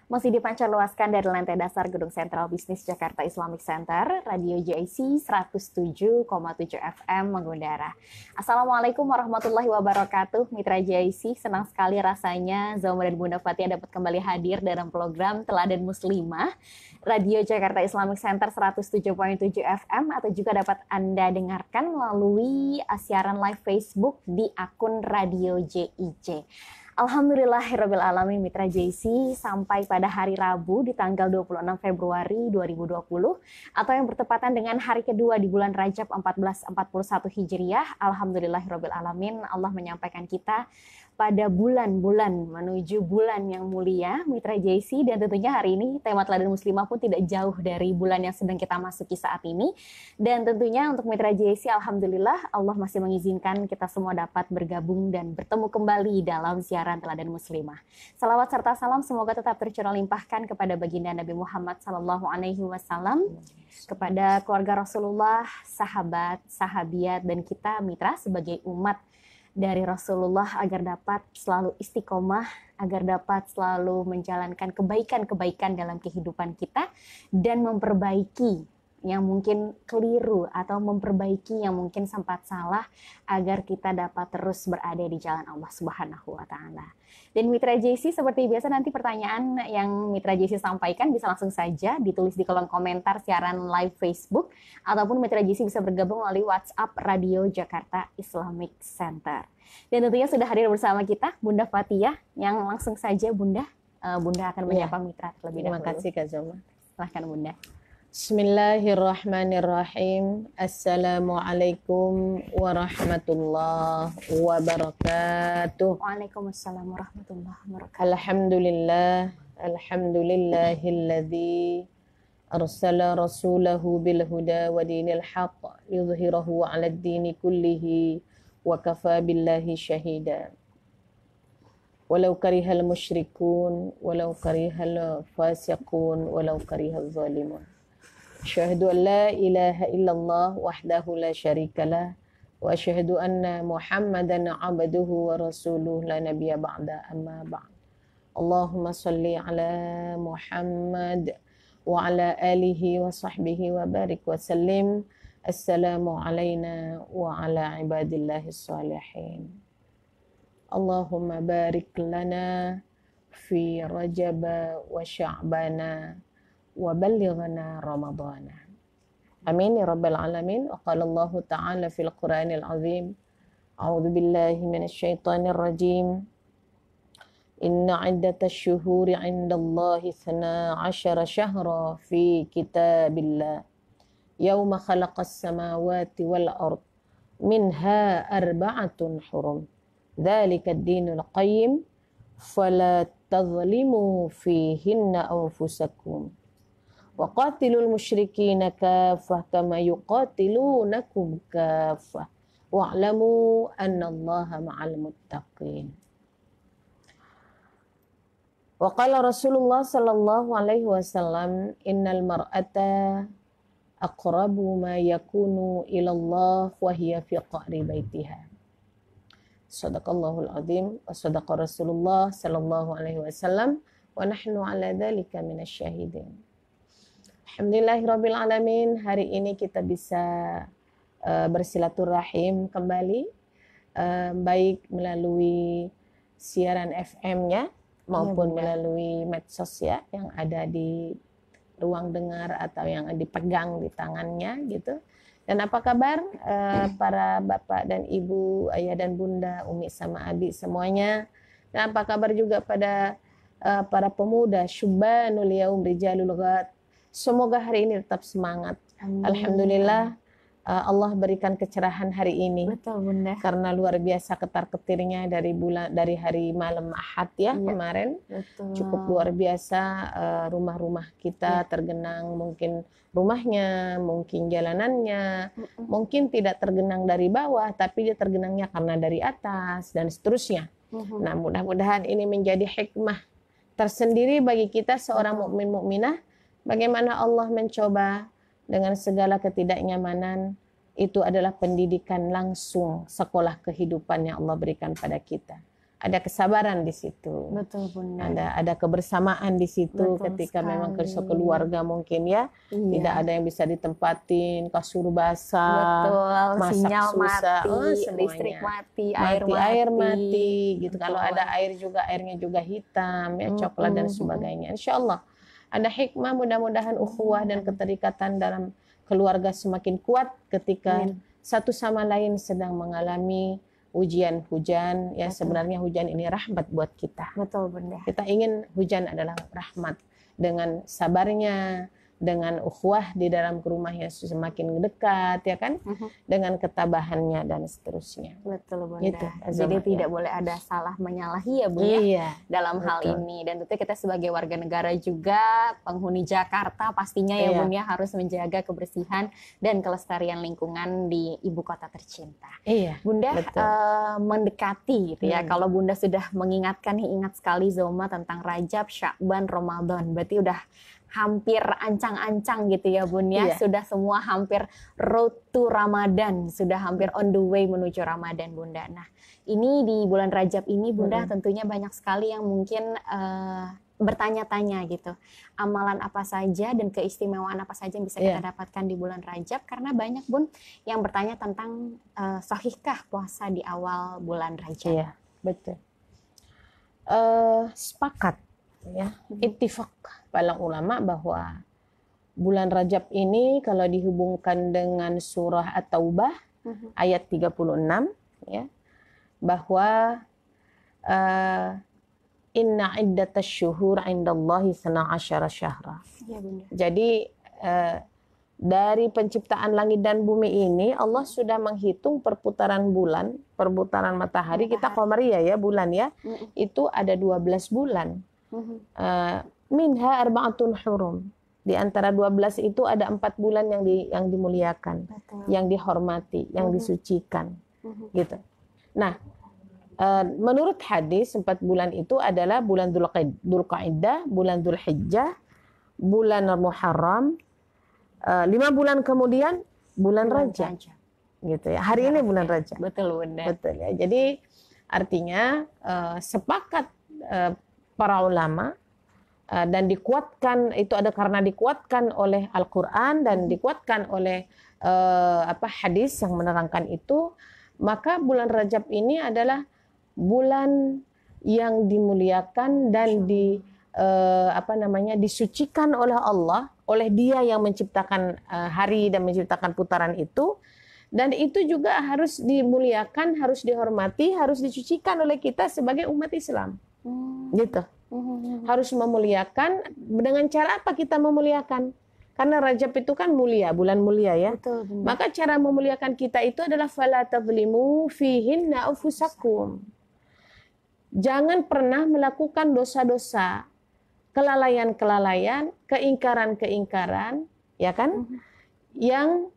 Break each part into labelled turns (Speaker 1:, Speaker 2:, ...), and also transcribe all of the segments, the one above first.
Speaker 1: Masih dipancarluaskan dari lantai dasar Gedung Sentral Bisnis Jakarta Islamic Center, Radio JIC 107,7 FM mengudara. Assalamualaikum warahmatullahi wabarakatuh, Mitra JIC. Senang sekali rasanya Zoma dan Bunda Fatia dapat kembali hadir dalam program Teladan Muslimah, Radio Jakarta Islamic Center 107,7 FM, atau juga dapat Anda dengarkan melalui siaran live Facebook di akun Radio JIC. Alhamdulillahirrabbilalamin, Mitra JC, sampai pada hari Rabu di tanggal 26 Februari 2020 atau yang bertepatan dengan hari kedua di bulan Rajab 1441 Hijriah. Alhamdulillahirrabbilalamin, Allah menyampaikan kita pada bulan-bulan menuju bulan yang mulia, Mitra JC, dan tentunya hari ini tema Teladan Muslimah pun tidak jauh dari bulan yang sedang kita masuki saat ini. Dan tentunya untuk Mitra JC, Alhamdulillah Allah masih mengizinkan kita semua dapat bergabung dan bertemu kembali dalam siaran Teladan Muslimah. Salawat serta salam semoga tetap tercurah limpahkan kepada baginda Nabi Muhammad SAW, kepada keluarga Rasulullah, sahabat, sahabiat, dan kita mitra sebagai umat dari Rasulullah agar dapat selalu istiqomah, agar dapat selalu menjalankan kebaikan-kebaikan dalam kehidupan kita dan memperbaiki yang mungkin keliru atau memperbaiki yang mungkin sempat salah agar kita dapat terus berada di jalan Allah Subhanahu wa taala. Dan Mitra JC, seperti biasa nanti pertanyaan yang Mitra JC sampaikan bisa langsung saja ditulis di kolom komentar siaran live Facebook, ataupun Mitra JC bisa bergabung melalui WhatsApp Radio Jakarta Islamic Center. Dan tentunya sudah hadir bersama kita Bunda Fatia, yang langsung saja Bunda akan menyapa Mitra terlebih dahulu.
Speaker 2: Terima kasih Kak Zoma.
Speaker 1: Silahkan Bunda.
Speaker 2: Bismillahirrahmanirrahim. Assalamualaikum warahmatullahi wabarakatuh.
Speaker 1: Waalaikumsalam warahmatullahi wabarakatuh.
Speaker 2: Alhamdulillahilladzi arsala rasulahu bil huda wa dinil haqq yudhhirahu 'alad dini kullihi wa kafa billahi syahida. Walau karihal musyrikun, walau karihal fasiqun, walau karihal zalimun. Asyhadu an la ilaha illallah wahdahu la syarikalah wa asyhadu anna Muhammadan abduhu wa rasuluh la nabiyya ba'da, amma ba'd. Allahumma salli ala Muhammad wa ala alihi wa sahbihi wa barik wa sallim. Assalamu alayna wa ala ibadillahis salihin. Allahumma barik lana fi Rajab wa Sya'bana wa ballighna Ramadana. Amin ya rabbal alamin. Wa qala Allah ta'ala fil Qur'anil azim. A'udzu billahi minasy syaithanir rajim. Inna 'iddatash syuhuri 'indallahi 12 syahra fi kitabillah. Yauma khalaqas samawati wal ard. Minha arba'atun hurum. Dzalika ad-dinul qayyim. Fala tadhlimu fihinna anfusakum. Wa qatilul musyrikina kaffah kama yuqatilunakum kaffah wa'lamu annallaha ma'al muttaqin. Wa qala Rasulullah sallallahu alaihi wasallam, innal mar'ata aqrabu ma yakunu ila Allah wa hiya fi qa'ri baitiha. Sadaqallahul azim wa sadaqa Rasulullah sallallahu alaihi wasallam wa nahnu ala dzalika minasy syahidin. Alhamdulillahirabbil alamin, hari ini kita bisa bersilaturahim kembali, baik melalui siaran FM-nya maupun melalui medsos ya yang ada di ruang dengar atau yang dipegang di tangannya gitu. Dan apa kabar para bapak dan ibu, ayah dan bunda, umi sama adik semuanya. Dan apa kabar juga pada para pemuda, syubbanul yaum rijalul ghad. Semoga hari ini tetap semangat. Amin. Alhamdulillah Allah berikan kecerahan hari ini.
Speaker 1: Betul Bunda.
Speaker 2: Karena luar biasa ketar-ketirnya dari hari malam Ahad ya kemarin.
Speaker 1: Betul.
Speaker 2: Cukup luar biasa, rumah-rumah kita tergenang, mungkin rumahnya, mungkin jalanannya, mungkin tidak tergenang dari bawah, tapi dia tergenangnya karena dari atas dan seterusnya. Nah, mudah-mudahan ini menjadi hikmah tersendiri bagi kita seorang mukmin mukminah, bagaimana Allah mencoba dengan segala ketidaknyamanan. Itu adalah pendidikan langsung, sekolah kehidupan yang Allah berikan pada kita. ada kesabaran di situ.
Speaker 1: Betul Bunda.
Speaker 2: Ada kebersamaan di situ.
Speaker 1: Betul
Speaker 2: ketika
Speaker 1: sekali.
Speaker 2: memang keluarga mungkin ya tidak ada yang bisa ditempatin, kasur basah,
Speaker 1: Betul,
Speaker 2: masak
Speaker 1: sinyal
Speaker 2: susah,
Speaker 1: mati,
Speaker 2: semuanya.
Speaker 1: listrik mati,
Speaker 2: air mati gitu.
Speaker 1: Betul.
Speaker 2: Kalau ada air juga, airnya juga hitam ya, coklat dan sebagainya. Insya Allah ada hikmah, mudah-mudahan ukhuwah dan keterikatan dalam keluarga semakin kuat ketika satu sama lain sedang mengalami ujian hujan ya. Sebenarnya hujan ini rahmat buat kita.
Speaker 1: Betul Bunda.
Speaker 2: Kita ingin hujan adalah rahmat. Dengan sabarnya, dengan ukhuwah di dalam rumahnya semakin dekat ya kan, dengan ketabahannya dan seterusnya.
Speaker 1: Betul Bunda.
Speaker 2: Gitu,
Speaker 1: Jadi
Speaker 2: Azama,
Speaker 1: tidak boleh ada salah menyalahi ya Bunda
Speaker 2: Iya,
Speaker 1: dalam hal
Speaker 2: betul.
Speaker 1: ini. Dan tentu kita sebagai warga negara juga, penghuni Jakarta pastinya ya
Speaker 2: Iya.
Speaker 1: Bunda harus menjaga kebersihan dan kelestarian lingkungan di ibu kota tercinta.
Speaker 2: Iya,
Speaker 1: Bunda
Speaker 2: betul.
Speaker 1: mendekati gitu ya. Kalau Bunda sudah mengingatkan nih, ingat sekali Zoma tentang Rajab, Sya'ban, Ramadan. Berarti udah hampir ancang-ancang gitu ya Bun ya.
Speaker 2: Iya.
Speaker 1: Sudah semua hampir road to Ramadan, sudah hampir on the way menuju Ramadan Bunda. Nah, ini di bulan Rajab ini Bunda tentunya banyak sekali yang mungkin bertanya-tanya gitu. Amalan apa saja dan keistimewaan apa saja yang bisa kita dapatkan di bulan Rajab, karena banyak Bun yang bertanya tentang sahihkah puasa di awal bulan Rajab.
Speaker 2: Iya, betul. Sepakat ya, ittifaq para ulama bahwa bulan Rajab ini kalau dihubungkan dengan surah At-Taubah ayat 36 ya, bahwa inna iddatasy syuhur 'indallahi 12 syahra.
Speaker 1: Iya Bunda.
Speaker 2: Jadi dari penciptaan langit dan bumi ini Allah sudah menghitung perputaran bulan, perputaran matahari. Kita qamariyah ya, bulan ya. Itu ada 12 bulan. Minha arba'atun hurum. Di antara 12 itu ada 4 bulan yang dimuliakan, yang dihormati, yang disucikan. Gitu. Nah, menurut hadis 4 bulan itu adalah bulan Dzulqa'dah, bulan Dzulhijjah, bulan Muharram, 5 bulan kemudian bulan Rajab. Gitu ya. Hari ini bulan Rajab.
Speaker 1: Betul Bunda.
Speaker 2: Betul ya. Jadi artinya sepakat para ulama dan dikuatkan, itu ada karena dikuatkan oleh Al-Qur'an dan dikuatkan oleh hadis yang menerangkan itu, maka bulan Rajab ini adalah bulan yang dimuliakan dan disucikan oleh Allah, oleh Dia yang menciptakan hari dan menciptakan putaran itu. Dan itu juga harus dimuliakan, harus dihormati, harus dicucikan oleh kita sebagai umat Islam. Gitu. Harus memuliakan. Dengan cara apa kita memuliakan? Karena Rajab itu kan mulia, bulan mulia ya.
Speaker 1: Betul,
Speaker 2: maka cara memuliakan kita itu adalah fala tadhlimu fihinna anfusakum. Jangan pernah melakukan dosa-dosa, kelalaian-kelalaian, keingkaran-keingkaran, ya kan? Yang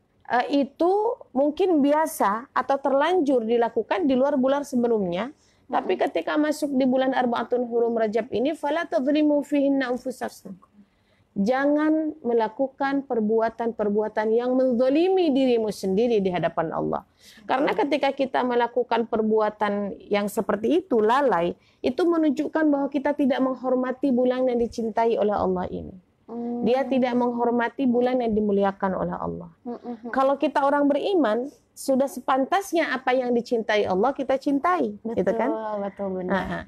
Speaker 2: itu mungkin biasa atau terlanjur dilakukan di luar bulan sebelumnya, tapi ketika masuk di bulan Arba'atun Hurum Rajab ini, fala tadhlimu fihinna anfusakum. Jangan melakukan perbuatan-perbuatan yang menzalimi dirimu sendiri di hadapan Allah. Karena ketika kita melakukan perbuatan yang seperti itu, lalai, itu menunjukkan bahwa kita tidak menghormati bulan yang dicintai oleh Allah ini. Dia tidak menghormati bulan yang dimuliakan oleh Allah. Kalau kita orang beriman, sudah sepantasnya apa yang dicintai Allah kita cintai,
Speaker 1: betul,
Speaker 2: gitu kan?
Speaker 1: Betul benar.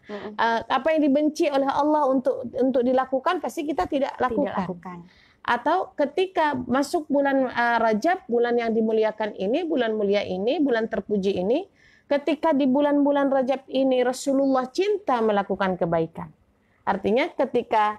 Speaker 2: Apa yang dibenci oleh Allah untuk dilakukan pasti kita tidak lakukan. Atau ketika masuk bulan Rajab, bulan yang dimuliakan ini, bulan mulia ini, bulan terpuji ini, ketika di bulan-bulan Rajab ini Rasulullah cinta melakukan kebaikan. Artinya ketika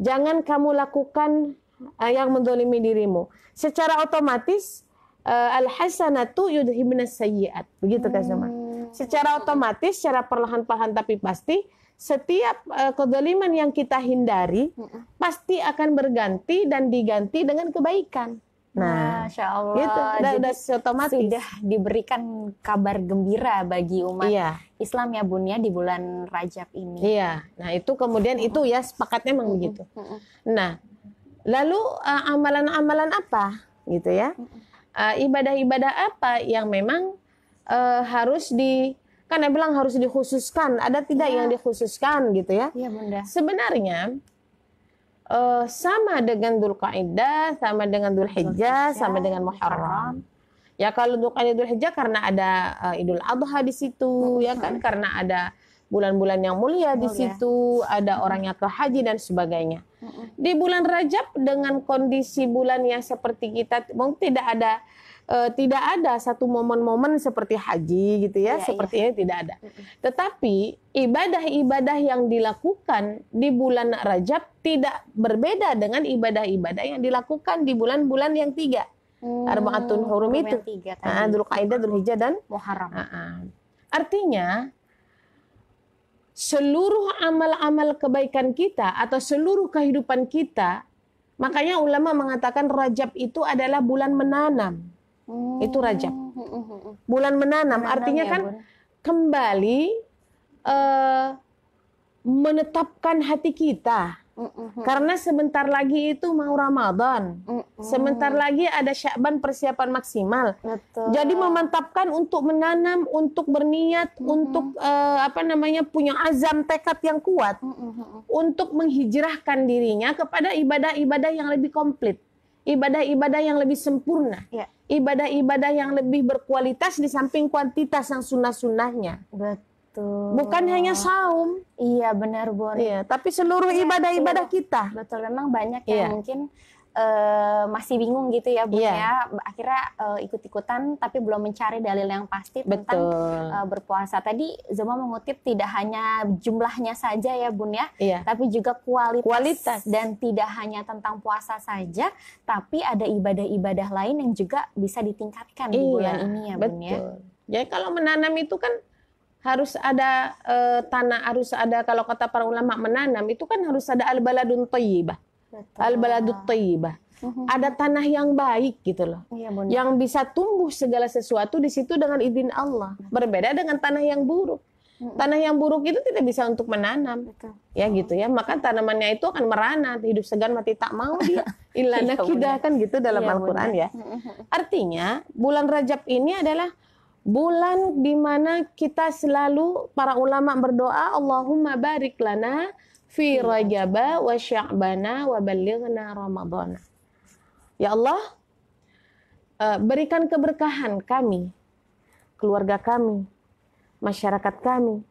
Speaker 2: jangan kamu lakukan yang menzalimi dirimu. Secara otomatis al-hasanatu yudhibnas sayyi'at. Begitu kan sama. Secara otomatis, secara perlahan-lahan tapi pasti, setiap kezaliman yang kita hindari pasti akan berganti dan diganti dengan kebaikan. Nah,
Speaker 1: Masya Allah.
Speaker 2: Gitu. Udah otomatis.
Speaker 1: Sudah diberikan kabar gembira bagi umat Islam ya Bun ya di bulan Rajab ini.
Speaker 2: Iya. Nah itu kemudian itu ya sepakatnya memang begitu. Nah lalu amalan-amalan apa gitu ya? Ibadah-ibadah apa yang memang harus Kan dia bilang harus dikhususkan, ada tidak yang dikhususkan gitu ya?
Speaker 1: Iya Bunda.
Speaker 2: Sebenarnya sama dengan Dzulqa'dah, sama dengan Dzulhijjah, sama dengan Muharram. Ya kalau Dzulqa'dah, Dzulhijjah karena ada Idul Adha di situ, ya kan? Karena ada bulan-bulan yang mulia di situ, ada orang yang ke haji dan sebagainya. Di bulan Rajab dengan kondisi bulan yang seperti kita, mungkin tidak ada satu momen-momen seperti haji gitu ya, seperti ini tidak ada. Tetapi ibadah-ibadah yang dilakukan di bulan Rajab tidak berbeda dengan ibadah-ibadah yang dilakukan di bulan-bulan yang 3. Arba'atun hurum itu. Dzulqa'dah, Dzulhijjah dan
Speaker 1: Muharram.
Speaker 2: Artinya seluruh amal-amal kebaikan kita atau seluruh kehidupan kita, makanya ulama mengatakan Rajab itu adalah bulan menanam. Itu Rajab. Bulan menanam artinya
Speaker 1: ya,
Speaker 2: kan kembali menetapkan hati kita. Karena sebentar lagi itu mau Ramadan. Sebentar lagi ada Sya'ban persiapan maksimal.
Speaker 1: Betul.
Speaker 2: Jadi memantapkan untuk menanam, untuk berniat, untuk punya azam tekad yang kuat untuk menghijrahkan dirinya kepada ibadah-ibadah yang lebih komplit. Ibadah-ibadah yang lebih sempurna.
Speaker 1: Ya.
Speaker 2: Ibadah-ibadah yang lebih berkualitas di samping kuantitas yang sunnah-sunnahnya.
Speaker 1: Betul.
Speaker 2: Bukan hanya saum.
Speaker 1: Iya benar Bun.
Speaker 2: Iya, tapi seluruh ibadah-ibadah kita.
Speaker 1: Betul, memang banyak yang mungkin masih bingung gitu ya Bun ya. Akhirnya ikut-ikutan tapi belum mencari dalil yang pasti tentang berpuasa. Tadi Zoma mengutip tidak hanya jumlahnya saja ya Bun ya, tapi juga kualitas. Dan tidak hanya tentang puasa saja, tapi ada ibadah-ibadah lain yang juga bisa ditingkatkan di bulan ini ya Bun ya.
Speaker 2: Jadi kalau menanam itu kan harus ada tanah, harus ada, kalau kata para ulama menanam itu kan harus ada al-baladun thayyibah. Al-baladut thayyibah. Ada tanah yang baik gitu loh.
Speaker 1: Iya,
Speaker 2: yang bisa tumbuh segala sesuatu di situ dengan izin Allah. Berbeda dengan tanah yang buruk. Tanah yang buruk itu tidak bisa untuk menanam. Ya gitu ya. Maka tanamannya itu akan merana, hidup segan mati tak mau dia. Illa nakidah kan gitu dalam Al-Qur'an ya. Artinya bulan Rajab ini adalah bulan di mana kita selalu para ulama berdoa, Allahumma barik lana fi Rajaba wa Sya'bana wa ballighna Ramadhana. Ya Allah, berikan keberkahan kami, keluarga kami, masyarakat kami,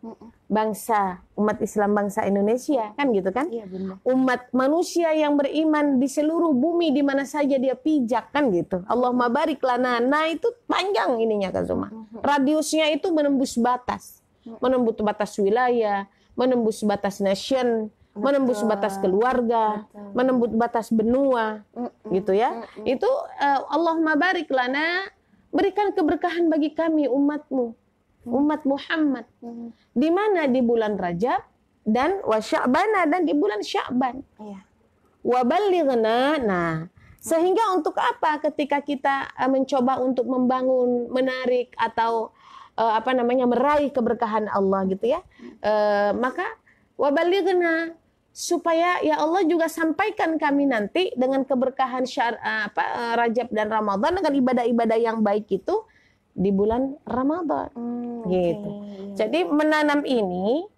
Speaker 2: bangsa, umat Islam bangsa Indonesia, kan gitu kan?
Speaker 1: Iya, benar.
Speaker 2: Umat manusia yang beriman di seluruh bumi di mana saja dia pijak, kan gitu. Allahumma barik lana. Nah, itu panjang ininya Kak Zuma. Radiusnya itu menembus batas. Menembus batas wilayah, menembus batas nation, menembus batas keluarga, menembus batas benua, gitu ya. Itu Allahumma barik lana, berikan keberkahan bagi kami umatmu, umat Muhammad. Di mana? Di bulan Rajab dan wa Sya'bana, dan di bulan Sya'ban. Wa ballighna. Nah, sehingga untuk apa ketika kita mencoba untuk membangun, menarik atau meraih keberkahan Allah gitu ya, maka wabalighna, supaya ya Allah juga sampaikan kami nanti dengan keberkahan Rajab dan Ramadan dengan ibadah-ibadah yang baik itu di bulan Ramadan. Gitu. Jadi menanam ini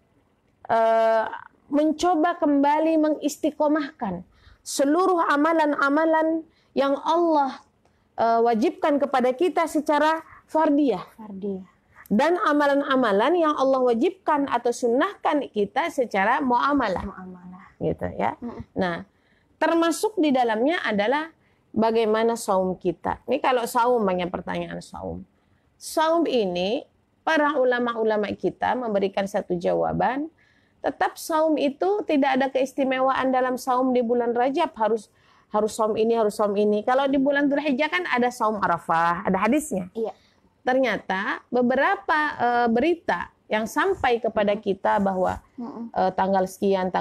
Speaker 2: mencoba kembali mengistiqomahkan seluruh amalan-amalan yang Allah wajibkan kepada kita secara fardiyah. Dan amalan-amalan yang Allah wajibkan atau sunnahkan kita secara muamalah. Gitu ya. Nah, termasuk di dalamnya adalah bagaimana saum kita. Ini kalau saum, banyak pertanyaan saum. Saum ini para ulama-ulama kita memberikan satu jawaban. Tetap saum itu tidak ada keistimewaan dalam saum di bulan Rajab, harus saum ini, harus saum ini. Kalau di bulan Dzulhijjah kan ada saum Arafah, ada hadisnya.
Speaker 1: Iya.
Speaker 2: Ternyata beberapa berita yang sampai kepada kita bahwa tanggal sekian,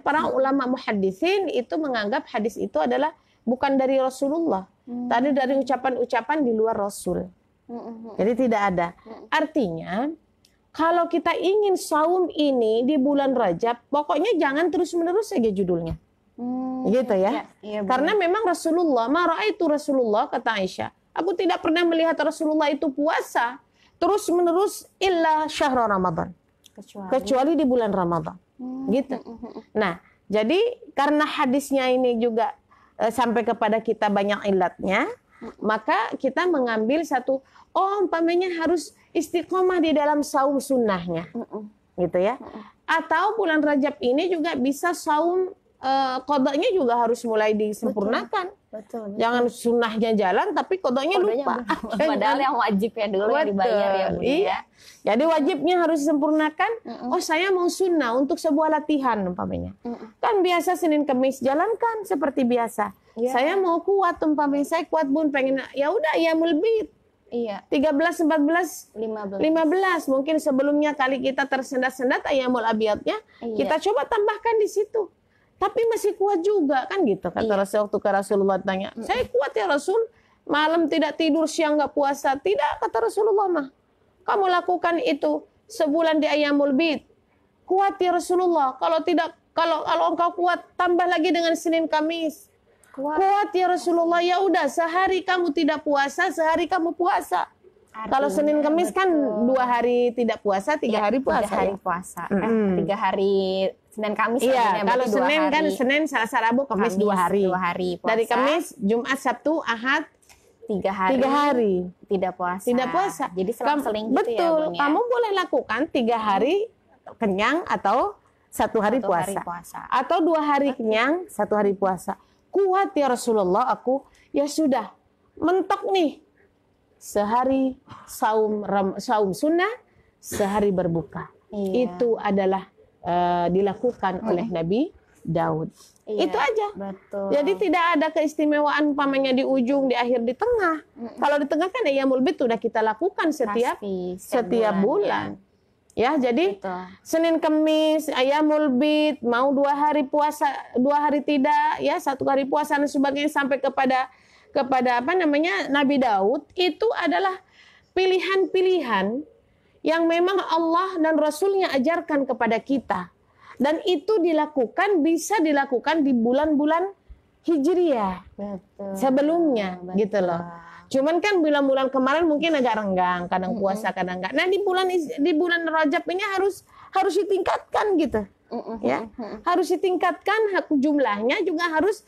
Speaker 2: para ulama muhaddisin itu menganggap hadis itu adalah bukan dari Rasulullah, tapi dari ucapan-ucapan di luar Rasul. Jadi tidak ada. Artinya kalau kita ingin saum ini di bulan Rajab, pokoknya jangan terus-menerus saja judulnya. Gitu ya. Karena memang Rasulullah, ma ra'aitu Rasulullah, kata Aisyah, aku tidak pernah melihat Rasulullah itu puasa terus menerus illa syahrul Ramadan, kecuali di bulan Ramadan. Gitu. Nah, jadi karena hadisnya ini juga sampai kepada kita banyak ilatnya, maka kita mengambil satu, umpamanya harus istiqomah di dalam saum sunnahnya, gitu ya. Atau bulan Rajab ini juga bisa saum qadanya juga harus mulai disempurnakan.
Speaker 1: Betul.
Speaker 2: Jangan sunnahnya jalan tapi qadanya lupa.
Speaker 1: Padahal yang wajibnya dulu yang dibayar ya Bu.
Speaker 2: Iya. Jadi wajibnya harus disempurnakan. Saya mau sunnah untuk sebuah latihan umpamanya. Kan biasa Senin Kamis jalankan seperti biasa. Saya mau kuat umpamanya, saya kuat Bun, pengen ya udah ya mulbit.
Speaker 1: Iya.
Speaker 2: 13, 14, 15. Mungkin sebelumnya kali kita tersendat-sendat ayamul abiyadnya, kita coba tambahkan di situ. Tapi masih kuat juga kan gitu kata Rasul. Waktu ke Rasulullah tanya, saya kuat ya Rasul, malam tidak tidur, siang nggak puasa. Tidak, kata Rasulullah mah. Kamu lakukan itu sebulan di ayamul bid. Kuat ya Rasulullah. Kalau tidak, kalau engkau kuat, tambah lagi dengan Senin Kamis. Kuat ya Rasulullah. Ya udah, sehari kamu tidak puasa, sehari kamu puasa. Kalau Senin Kamis kan 2 hari tidak puasa, 3 hari puasa.
Speaker 1: 3 hari puasa. 3 hari Senin Kamis.
Speaker 2: Iya, kalau Senin kan Senin, Selasa, Rabu, Kamis 2 hari.
Speaker 1: 2 hari puasa.
Speaker 2: Dari Kamis, Jumat, Sabtu, Ahad
Speaker 1: 3 hari.
Speaker 2: 3 hari
Speaker 1: Tidak puasa.
Speaker 2: Tidak puasa.
Speaker 1: Jadi selang-seling gitu
Speaker 2: betul,
Speaker 1: ya, Bun, ya?
Speaker 2: kamu boleh lakukan 3 hari kenyang atau 1 hari puasa. Atau 2 hari kenyang, 1 hari puasa. Kuat ya Rasulullah, aku ya sudah mentok nih. Sehari saum sunnah, sehari berbuka. Itu adalah dilakukan oleh Nabi Daud. Itu aja.
Speaker 1: Betul.
Speaker 2: Jadi tidak ada keistimewaan umpamanya di ujung, di akhir, di tengah. Kalau di tengah kan ayamul bid sudah kita lakukan setiap bulan. Ya, jadi Senin Kamis ayamul bid, mau 2 hari puasa, 2 hari tidak, ya 1 hari puasa dan sebagainya sampai kepada apa namanya Nabi Daud, itu adalah pilihan-pilihan yang memang Allah dan Rasulnya ajarkan kepada kita. Dan itu bisa dilakukan di bulan-bulan Hijriyah. Sebelumnya, gitu loh. Cuman kan bulan-bulan kemarin mungkin agak renggang, kadang puasa, kadang enggak. Nah, di bulan Rajab ini harus ditingkatkan gitu. Ya, harus ditingkatkan jumlahnya, juga harus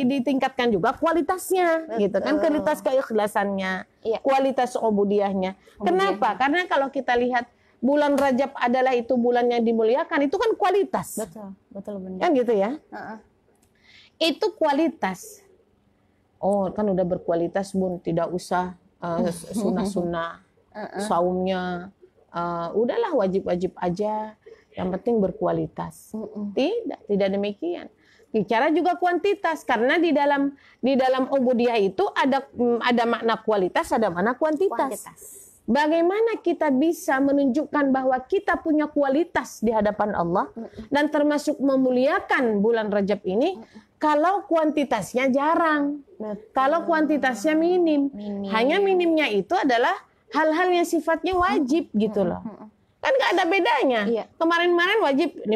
Speaker 2: ditingkatkan juga kualitasnya, gitu kan, kualitas keikhlasannya, kualitas ubudiyahnya. Kenapa? Karena kalau kita lihat bulan Rajab adalah itu bulan yang dimuliakan, itu kan kualitas.
Speaker 1: Betul benar.
Speaker 2: Kan gitu ya. Itu kualitas. Oh, kan udah berkualitas Bun, tidak usah sunnah-sunnah, saumnya, udahlah wajib-wajib aja. Yang penting berkualitas. Tidak demikian. Bicara juga kuantitas, karena di dalam ubudiyah itu ada makna kualitas, ada makna kuantitas. Bagaimana kita bisa menunjukkan bahwa kita punya kualitas di hadapan Allah dan termasuk memuliakan bulan Rajab ini kalau kuantitasnya jarang, kalau kuantitasnya minim. Hanya minimnya itu adalah hal-hal yang sifatnya wajib gitu loh. Kan nggak ada bedanya. Kemarin-kemarin wajib 5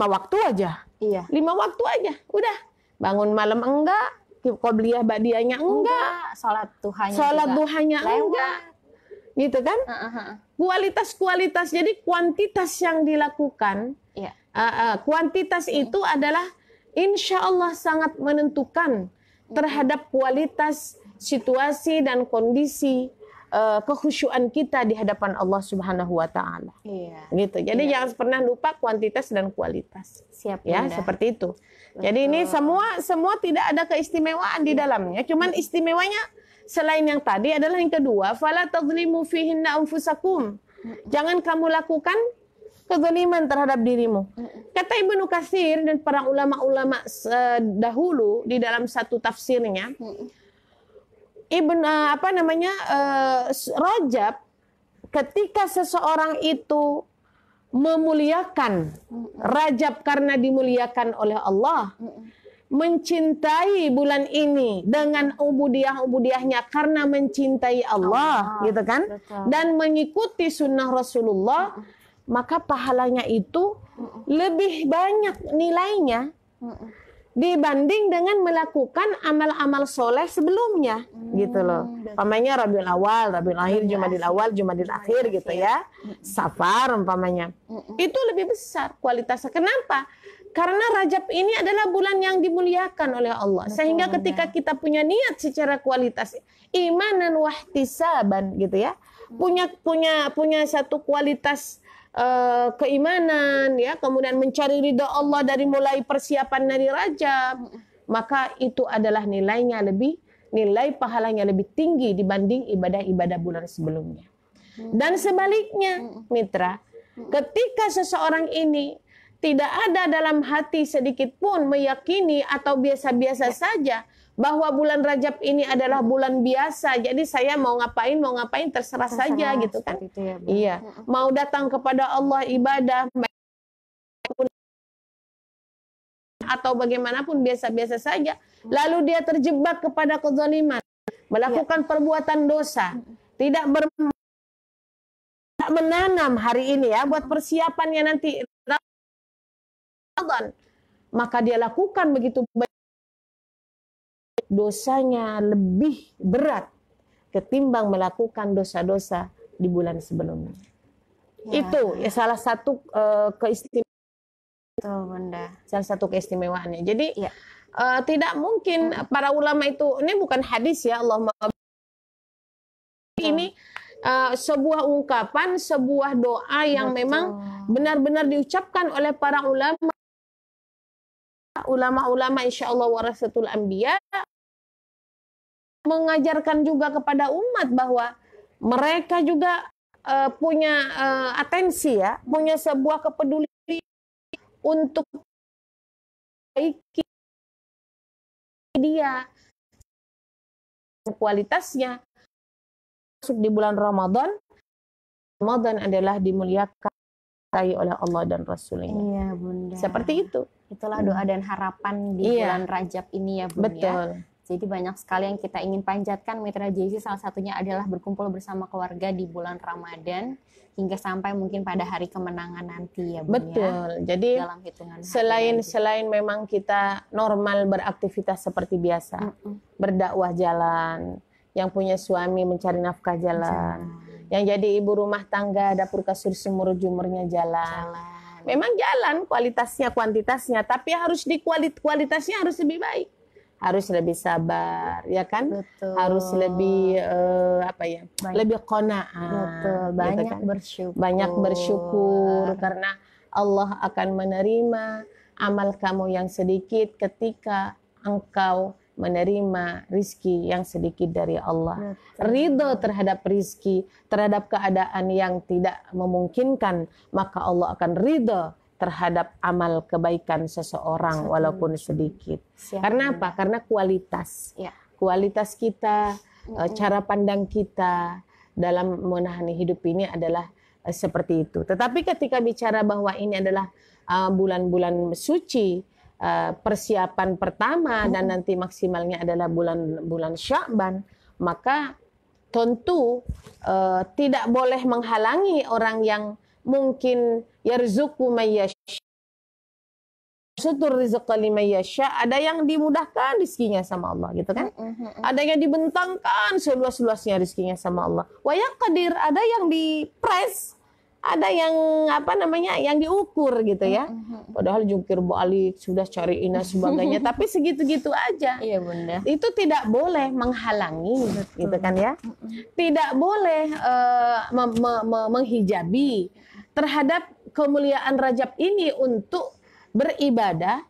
Speaker 2: waktu aja. 5 waktu aja. Udah. Bangun malam enggak, qobliyah ba'diyahnya enggak,
Speaker 1: sholat duhanya
Speaker 2: enggak. Gitu kan? Kualitas. Jadi kuantitas yang dilakukan, kuantitas itu adalah insya Allah sangat menentukan terhadap kualitas situasi dan kondisi kekhusyuan kita di hadapan Allah Subhanahu wa taala. Gitu. Jadi jangan pernah lupa kuantitas dan kualitas.
Speaker 1: Siap,
Speaker 2: ya, seperti itu. Jadi ini semua tidak ada keistimewaan di dalamnya. Cuman istimewanya selain yang tadi adalah yang kedua, fala tadzlimu fihinna anfusakum. Jangan kamu lakukan kezaliman terhadap dirimu. Kata Ibnu Katsir dan para ulama-ulama dahulu di dalam satu tafsirnya, Rajab, ketika seseorang itu memuliakan Rajab karena dimuliakan oleh Allah, mencintai bulan ini dengan ubudiyahnya karena mencintai Allah, gitu kan, dan mengikuti sunnah Rasulullah, maka pahalanya itu lebih banyak nilainya dibanding dengan melakukan amal-amal soleh sebelumnya, gitu loh. Umpamanya Rabiul Awal, Rabiul Akhir, Jumadil Awal, Jumadil Akhir gitu ya. Safar umpamanya. Itu lebih besar kualitasnya. Kenapa? Karena Rajab ini adalah bulan yang dimuliakan oleh Allah. Sehingga ketika kita punya niat secara kualitas, imanan wahtisaban gitu ya. Punya satu kualitas keimanan ya, kemudian mencari ridha Allah dari mulai persiapan dari Rajab, maka itu adalah nilai pahalanya lebih tinggi dibanding ibadah-ibadah bulan sebelumnya. Dan sebaliknya, mitra, ketika seseorang ini tidak ada dalam hati sedikit pun meyakini atau biasa-biasa saja bahwa bulan Rajab ini adalah bulan biasa, jadi saya mau ngapain terserah saja gitu kan.
Speaker 1: Itu ya,
Speaker 2: iya, mau datang kepada Allah ibadah atau bagaimanapun biasa-biasa saja, lalu dia terjebak kepada kezaliman, melakukan perbuatan dosa, tidak menanam hari ini ya buat persiapannya nanti Ramadan, maka dia lakukan begitu banyak, dosanya lebih berat ketimbang melakukan dosa-dosa di bulan sebelumnya. Ya. Itu ya salah satu salah satu keistimewaannya. Jadi ya. Tidak mungkin para ulama itu, ini bukan hadis ya, Allah ini sebuah ungkapan, sebuah doa yang memang benar-benar diucapkan oleh para ulama insyaallah warasatul anbiya, mengajarkan juga kepada umat bahwa mereka juga punya atensi ya, punya sebuah kepedulian untuk baiki dia kualitasnya. Masuk di bulan Ramadan adalah dimuliakan oleh Allah dan Rasulnya.
Speaker 1: Iya, Bunda.
Speaker 2: Seperti itu.
Speaker 1: Itulah doa dan harapan di bulan Rajab ini ya, Bunda.
Speaker 2: Betul.
Speaker 1: Jadi banyak sekali yang kita ingin panjatkan, Mitra JC, salah satunya adalah berkumpul bersama keluarga di bulan Ramadan hingga sampai mungkin pada hari kemenangan nanti ya, Bunda.
Speaker 2: Betul. Jadi
Speaker 1: dalam hitungan
Speaker 2: selain memang kita normal beraktivitas seperti biasa, berdakwah jalan, yang punya suami mencari nafkah jalan, yang jadi ibu rumah tangga dapur kasur sumur jumurnya jalan. Memang jalan kualitasnya, kuantitasnya, tapi harus kualitasnya harus lebih baik. Harus lebih sabar, ya kan?
Speaker 1: Betul.
Speaker 2: Harus lebih lebih qanaah.
Speaker 1: Betul. Banyak gitu kan? Bersyukur.
Speaker 2: Banyak bersyukur karena Allah akan menerima amal kamu yang sedikit ketika engkau menerima rizki yang sedikit dari Allah. Ridho terhadap rizki, terhadap keadaan yang tidak memungkinkan, maka Allah akan ridho terhadap amal kebaikan seseorang walaupun sedikit. Karena apa? Karena kualitas. Kualitas kita, cara pandang kita dalam menahani hidup ini adalah seperti itu. Tetapi ketika bicara bahwa ini adalah bulan-bulan suci, persiapan pertama dan nanti maksimalnya adalah bulan Sya'ban, maka tentu tidak boleh menghalangi orang yang mungkin yarzuqu may yasha, sutur rizqa liman yasha, ada yang dimudahkan rezekinya sama Allah gitu kan. Ada yang dibentangkan seluas-luasnya rezekinya sama Allah. Wa yaqdir, ada yang dipres, ada yang yang diukur gitu ya. Padahal jungkir balik sudah cari ina sebagainya, tapi segitu-gitu aja.
Speaker 1: Iya, Bunda.
Speaker 2: Itu tidak boleh menghalangi gitu kan ya. Tidak boleh menghijabi terhadap kemuliaan Rajab ini untuk beribadah,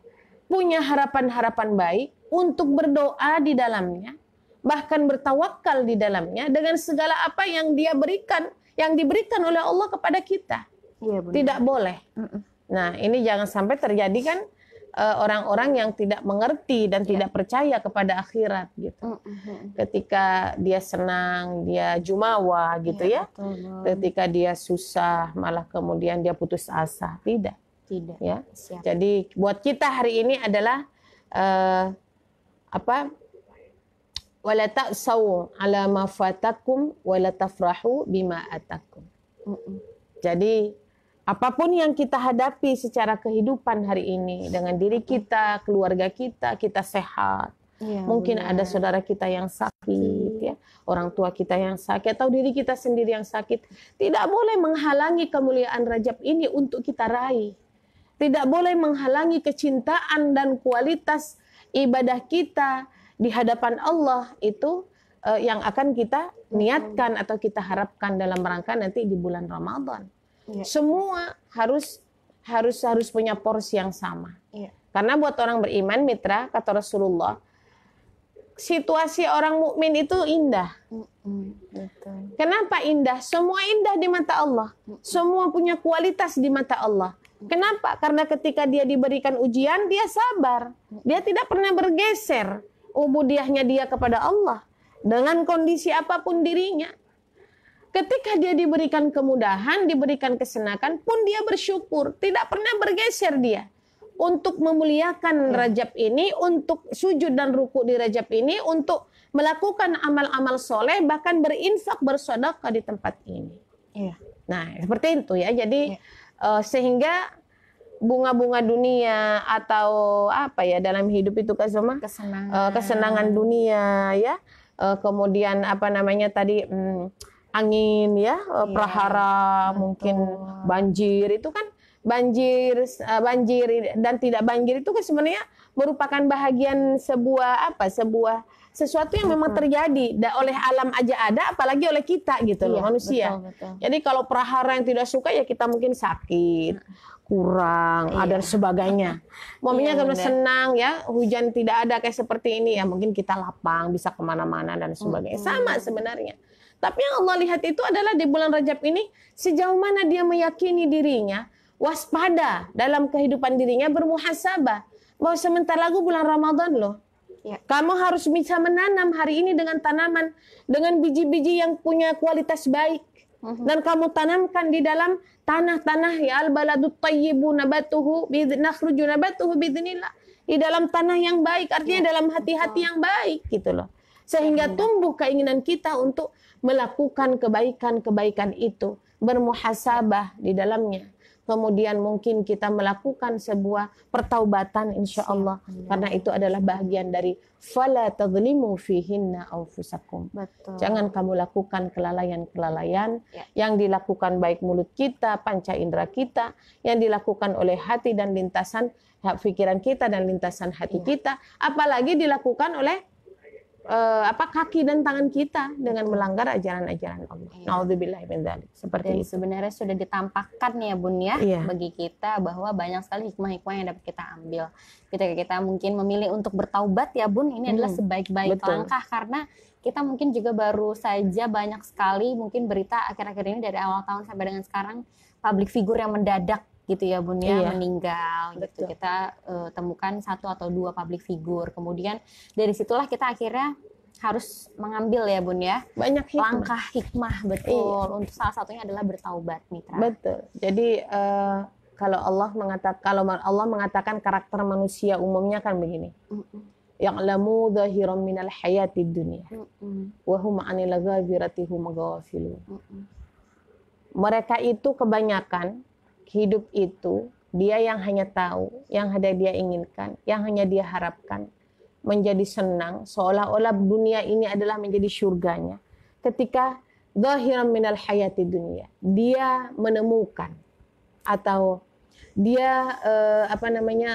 Speaker 2: punya harapan-harapan baik, untuk berdoa di dalamnya, bahkan bertawakal di dalamnya dengan segala apa yang dia berikan, yang diberikan oleh Allah kepada kita.
Speaker 1: Iya, Bunda.
Speaker 2: Tidak boleh. Nah, ini jangan sampai terjadi kan orang-orang yang tidak mengerti dan tidak percaya kepada akhirat gitu. Ketika dia senang, dia jumawa gitu ya.
Speaker 1: Betul.
Speaker 2: Ketika dia susah, malah kemudian dia putus asa. Tidak. Ya.
Speaker 1: Siap.
Speaker 2: Jadi buat kita hari ini adalah wala ta'saw ala ma fatakum wala tafrahu bima atakum. Jadi apapun yang kita hadapi secara kehidupan hari ini, dengan diri kita, keluarga kita sehat. Mungkin ada saudara kita yang sakit, ya, orang tua kita yang sakit, atau diri kita sendiri yang sakit. Tidak boleh menghalangi kemuliaan Rajab ini untuk kita raih. Tidak boleh menghalangi kecintaan dan kualitas ibadah kita di hadapan Allah itu yang akan kita niatkan atau kita harapkan dalam rangka nanti di bulan Ramadan. Semua harus punya porsi yang sama. Karena buat orang beriman, mitra, kata Rasulullah, situasi orang mukmin itu indah. Kenapa indah? Semua indah di mata Allah. Semua punya kualitas di mata Allah. Kenapa? Karena ketika dia diberikan ujian, dia sabar. Dia tidak pernah bergeser ubudiyahnya dia kepada Allah dengan kondisi apapun dirinya. Ketika dia diberikan kemudahan, diberikan kesenangan pun dia bersyukur. Tidak pernah bergeser dia untuk memuliakan Rajab ini, untuk sujud dan ruku di Rajab ini, untuk melakukan amal-amal soleh, bahkan berinfak, bersedekah di tempat ini. Nah, seperti itu ya. Jadi sehingga bunga-bunga dunia atau apa ya dalam hidup itu kesenangan dunia ya, kemudian apa namanya tadi angin ya, prahara, mungkin banjir, itu kan banjir dan tidak banjir itu kan sebenarnya merupakan bahagian sebuah sesuatu yang memang terjadi oleh alam aja ada, apalagi oleh kita gitu loh, manusia. Betul. Jadi kalau prahara yang tidak suka ya kita mungkin sakit, kurang, dan sebagainya. Momennya kalau senang ya, hujan tidak ada kayak seperti ini ya, mungkin kita lapang, bisa kemana-mana dan sebagainya. Sama sebenarnya. Tapi yang Allah lihat itu adalah di bulan Rajab ini sejauh mana dia meyakini dirinya, waspada dalam kehidupan dirinya, bermuhasabah bahwa sebentar lagi bulan Ramadan loh. Kamu harus bisa menanam hari ini dengan tanaman, dengan biji-biji yang punya kualitas baik. Dan kamu tanamkan di dalam tanah-tanah ya al-baladut thayyibu nabatuhu nakhruju nabatuhu biidznillah. Di dalam tanah yang baik, artinya dalam hati-hati yang baik gitu loh. Sehingga tumbuh keinginan kita untuk melakukan kebaikan-kebaikan itu, bermuhasabah di dalamnya. Kemudian mungkin kita melakukan sebuah pertaubatan insya Allah. Karena itu adalah bagian dari fala tadhlimu fihinna anfusakum. Jangan kamu lakukan kelalaian-kelalaian yang dilakukan baik mulut kita, panca indera kita, yang dilakukan oleh hati dan lintasan pikiran kita dan lintasan hati kita, apalagi dilakukan oleh kaki dan tangan kita dengan melanggar ajaran-ajaran Allah. Nauzubillahi min dzalik. Seperti itu.
Speaker 1: Sebenarnya sudah ditampakkan ya Bun ya, bagi kita bahwa banyak sekali hikmah-hikmah yang dapat kita ambil. Ketika kita mungkin memilih untuk bertaubat ya Bun, ini adalah sebaik-baik langkah, karena kita mungkin juga baru saja banyak sekali mungkin berita akhir-akhir ini dari awal tahun sampai dengan sekarang, public figure yang mendadak gitu ya Bun ya, meninggal gitu. Kita temukan 1 atau 2 public figure, kemudian dari situlah kita akhirnya harus mengambil ya Bun ya banyak langkah hikmah untuk salah satunya adalah bertaubat, mitra.
Speaker 2: Betul. Jadi kalau Allah mengatakan karakter manusia umumnya kan begini, ya'lamu dhahiran minal hayatid dunya wa hum 'anil ghafirati hum ghafilun. Mereka itu kebanyakan hidup itu dia yang hanya tahu, yang ada dia inginkan, yang hanya dia harapkan, menjadi senang, seolah-olah dunia ini adalah menjadi surganya. Ketika zahiran minal hayati dunia, dia menemukan atau dia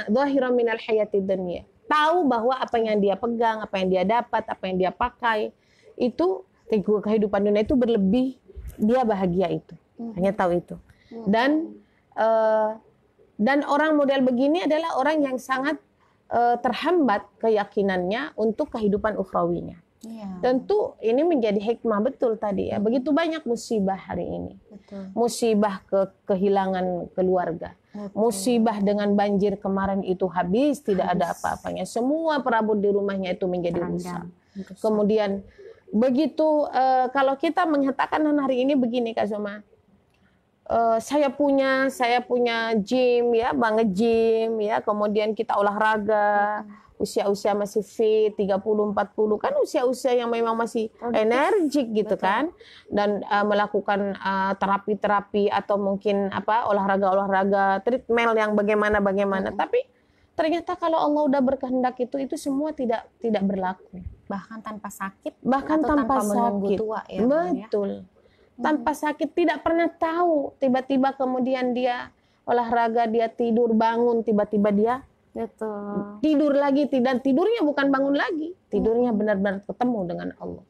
Speaker 2: zahiran minal hayati dunia, tahu bahwa apa yang dia pegang, apa yang dia dapat, apa yang dia pakai itu kehidupan dunia itu berlebih, dia bahagia itu, hanya tahu itu. Dan orang model begini adalah orang yang sangat terhambat keyakinannya untuk kehidupan ukhrawinya. Tentu ini menjadi hikmah betul tadi ya. Begitu banyak musibah hari ini. Musibah kehilangan keluarga. Musibah dengan banjir kemarin itu habis, tidak ada apa-apanya. Semua perabot di rumahnya itu menjadi rusak. Kemudian begitu kalau kita mengatakan hari ini begini Kak Zoma, saya punya gym ya, banget gym ya, kemudian kita olahraga, usia-usia masih fit, 30-40 kan usia-usia yang memang masih energik gitu. Betul. Kan, dan melakukan terapi-terapi atau mungkin olahraga-olahraga, treadmill yang bagaimana. Tapi ternyata kalau Allah udah berkehendak itu semua tidak berlaku.
Speaker 1: Bahkan tanpa sakit,
Speaker 2: bahkan
Speaker 1: atau
Speaker 2: tanpa
Speaker 1: menunggu
Speaker 2: sakit.
Speaker 1: tua ya.
Speaker 2: Betul. Tanpa sakit, tidak pernah tahu. Tiba-tiba kemudian dia olahraga, dia tidur, bangun, tiba-tiba dia tidur lagi. Dan tidurnya bukan bangun lagi. Tidurnya benar-benar ketemu dengan Allah.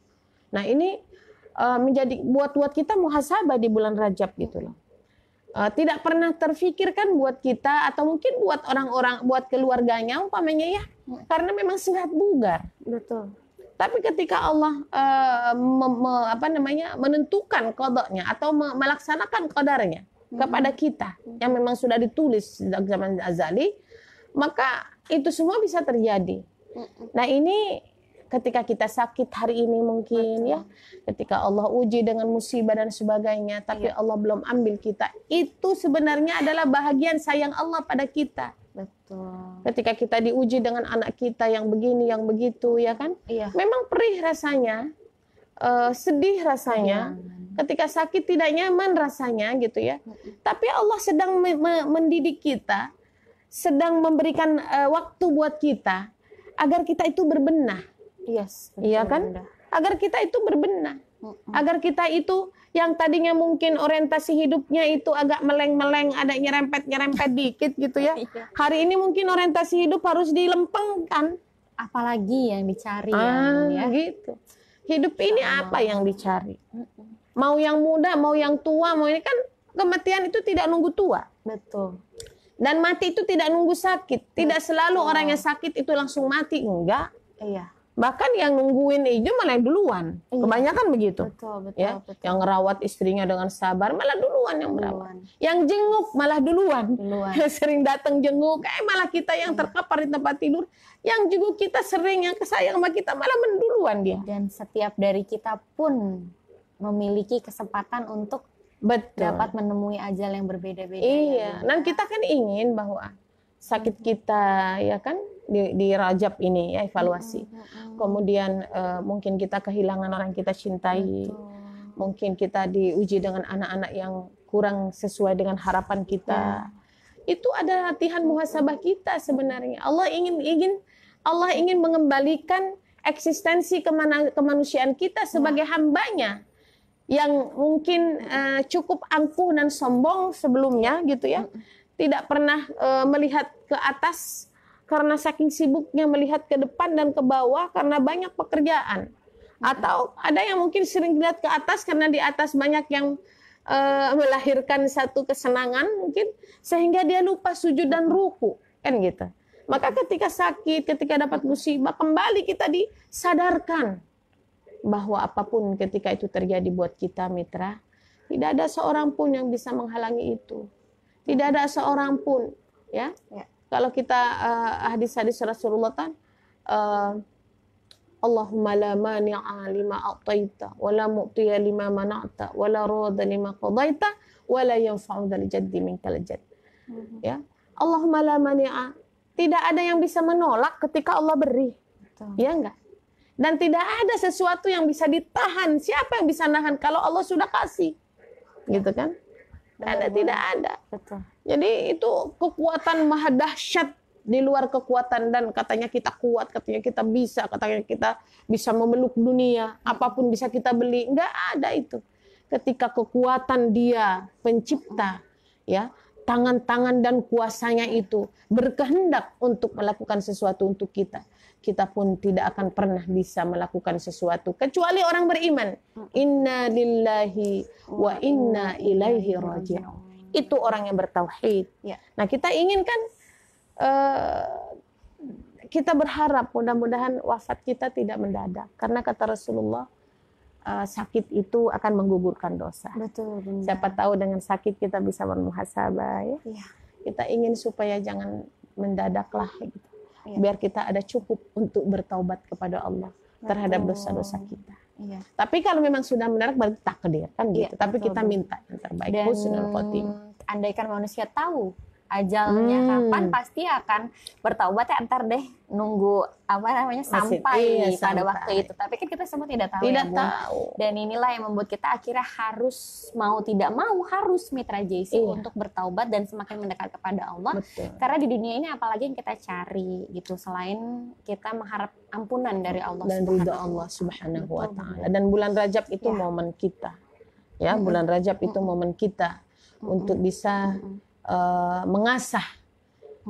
Speaker 2: Nah ini menjadi buat kita muhasabah di bulan Rajab gitu loh. Tidak pernah terfikirkan buat kita atau mungkin buat orang-orang, buat keluarganya umpamanya ya. Karena memang sehat bugar.
Speaker 1: Betul.
Speaker 2: Tapi ketika Allah menentukan qadanya atau melaksanakan qadarnya kepada kita yang memang sudah ditulis sejak zaman azali, maka itu semua bisa terjadi. Nah ini ketika kita sakit hari ini mungkin ya, ketika Allah uji dengan musibah dan sebagainya, tapi Allah belum ambil kita, itu sebenarnya adalah bahagian sayang Allah pada kita.
Speaker 1: Betul.
Speaker 2: Ketika kita diuji dengan anak kita yang begini, yang begitu, ya kan? Iya. Memang perih rasanya, sedih rasanya, ketika sakit tidak nyaman rasanya, gitu ya. Tapi Allah sedang mendidik kita, sedang memberikan waktu buat kita, agar kita itu berbenah.
Speaker 1: Yes,
Speaker 2: iya kan? Benar. Agar kita itu berbenah, agar kita itu yang tadinya mungkin orientasi hidupnya itu agak meleng-meleng, ada nyerempet-nyerempet dikit gitu ya. Hari ini mungkin orientasi hidup harus dilempengkan.
Speaker 1: Apalagi yang dicari ya.
Speaker 2: Gitu. Hidup ini apa yang dicari? Mau yang muda, mau yang tua, mau ini kan kematian itu tidak nunggu tua.
Speaker 1: Betul.
Speaker 2: Dan mati itu tidak nunggu sakit. Tidak selalu orang yang sakit itu langsung mati, enggak.
Speaker 1: Iya.
Speaker 2: Bahkan yang nungguin itu malah duluan. Kebanyakan begitu.
Speaker 1: Betul.
Speaker 2: Yang ngerawat istrinya dengan sabar malah duluan yang merawat. Yang jenguk malah duluan. Yang sering datang jenguk, malah kita yang terkapar di tempat tidur. Yang jenguk kita sering, yang kesayang sama kita malah menduluan dia.
Speaker 1: Dan setiap dari kita pun memiliki kesempatan untuk dapat menemui ajal yang berbeda-beda.
Speaker 2: Iya. Dan kita kan ingin bahwa sakit kita ya kan di Rajab ini ya evaluasi. Kemudian mungkin kita kehilangan orang kita cintai. Mungkin kita diuji dengan anak-anak yang kurang sesuai dengan harapan kita. Itu ada latihan muhasabah kita sebenarnya. Allah ingin mengembalikan eksistensi kemanusiaan kita sebagai hambanya yang mungkin cukup angkuh dan sombong sebelumnya gitu ya. Tidak pernah melihat ke atas karena saking sibuknya melihat ke depan dan ke bawah karena banyak pekerjaan. Atau ada yang mungkin sering lihat ke atas karena di atas banyak yang melahirkan satu kesenangan mungkin sehingga dia lupa sujud dan ruku kan gitu. Maka ketika sakit, ketika dapat musibah, kembali kita disadarkan bahwa apapun ketika itu terjadi buat kita mitra, tidak ada seorang pun yang bisa menghalangi itu. Tidak ada seorang pun ya. Kalau kita hadis-hadis Rasulullah kan Allahumma la mani'a lima a'taita wa la mu'tiya lima mana'ta wa la radha lima qadaita wa la yanfa'u dzal jaddi minkal jadd. Ya. Allahumma la mani'a, tidak ada yang bisa menolak ketika Allah beri. Ya enggak? Dan tidak ada sesuatu yang bisa ditahan. Siapa yang bisa nahan kalau Allah sudah kasih? Gitu kan? Tidak ada.
Speaker 1: Betul.
Speaker 2: Jadi itu kekuatan maha dahsyat di luar kekuatan dan katanya kita kuat, katanya kita bisa, katanya kita bisa memeluk dunia, apapun bisa kita beli. Enggak ada itu. Ketika kekuatan Dia pencipta, ya, tangan-tangan dan kuasanya itu berkehendak untuk melakukan sesuatu untuk kita, kita pun tidak akan pernah bisa melakukan sesuatu kecuali orang beriman. Inna lillahi wa inna ilaihi raji'un. Itu orang yang bertauhid. Nah, kita inginkan kita berharap mudah-mudahan wafat kita tidak mendadak karena kata Rasulullah sakit itu akan menggugurkan dosa.
Speaker 1: Betul.
Speaker 2: Siapa tahu dengan sakit kita bisa bermuhasabah ya. Kita ingin supaya jangan mendadaklah gitu. Biar kita ada cukup untuk bertaubat kepada Allah terhadap dosa-dosa kita.
Speaker 1: Iya.
Speaker 2: Tapi kalau memang sudah mendarat berarti takdir kan gitu.
Speaker 1: Iya,
Speaker 2: Tapi
Speaker 1: betul,
Speaker 2: kita
Speaker 1: betul.
Speaker 2: minta yang terbaik,
Speaker 1: Dan
Speaker 2: husnul khotimah.
Speaker 1: andaikan manusia tahu ajalnya kapan, pasti akan bertaubat ya, antar deh nunggu sampai pada waktu itu. Tapi kan kita semua tidak tahu ya,
Speaker 2: Tidak
Speaker 1: Bun.
Speaker 2: tahu.
Speaker 1: Dan inilah yang membuat kita akhirnya harus mau tidak mau harus Mitra JC untuk bertaubat dan semakin mendekat kepada Allah.
Speaker 2: Betul.
Speaker 1: Karena di dunia ini apalagi yang kita cari gitu selain kita mengharap ampunan dari Allah
Speaker 2: Dan ridho Allah Subhanahu wa taala. Dan bulan Rajab itu momen kita. Ya, bulan Rajab itu momen kita untuk bisa mengasah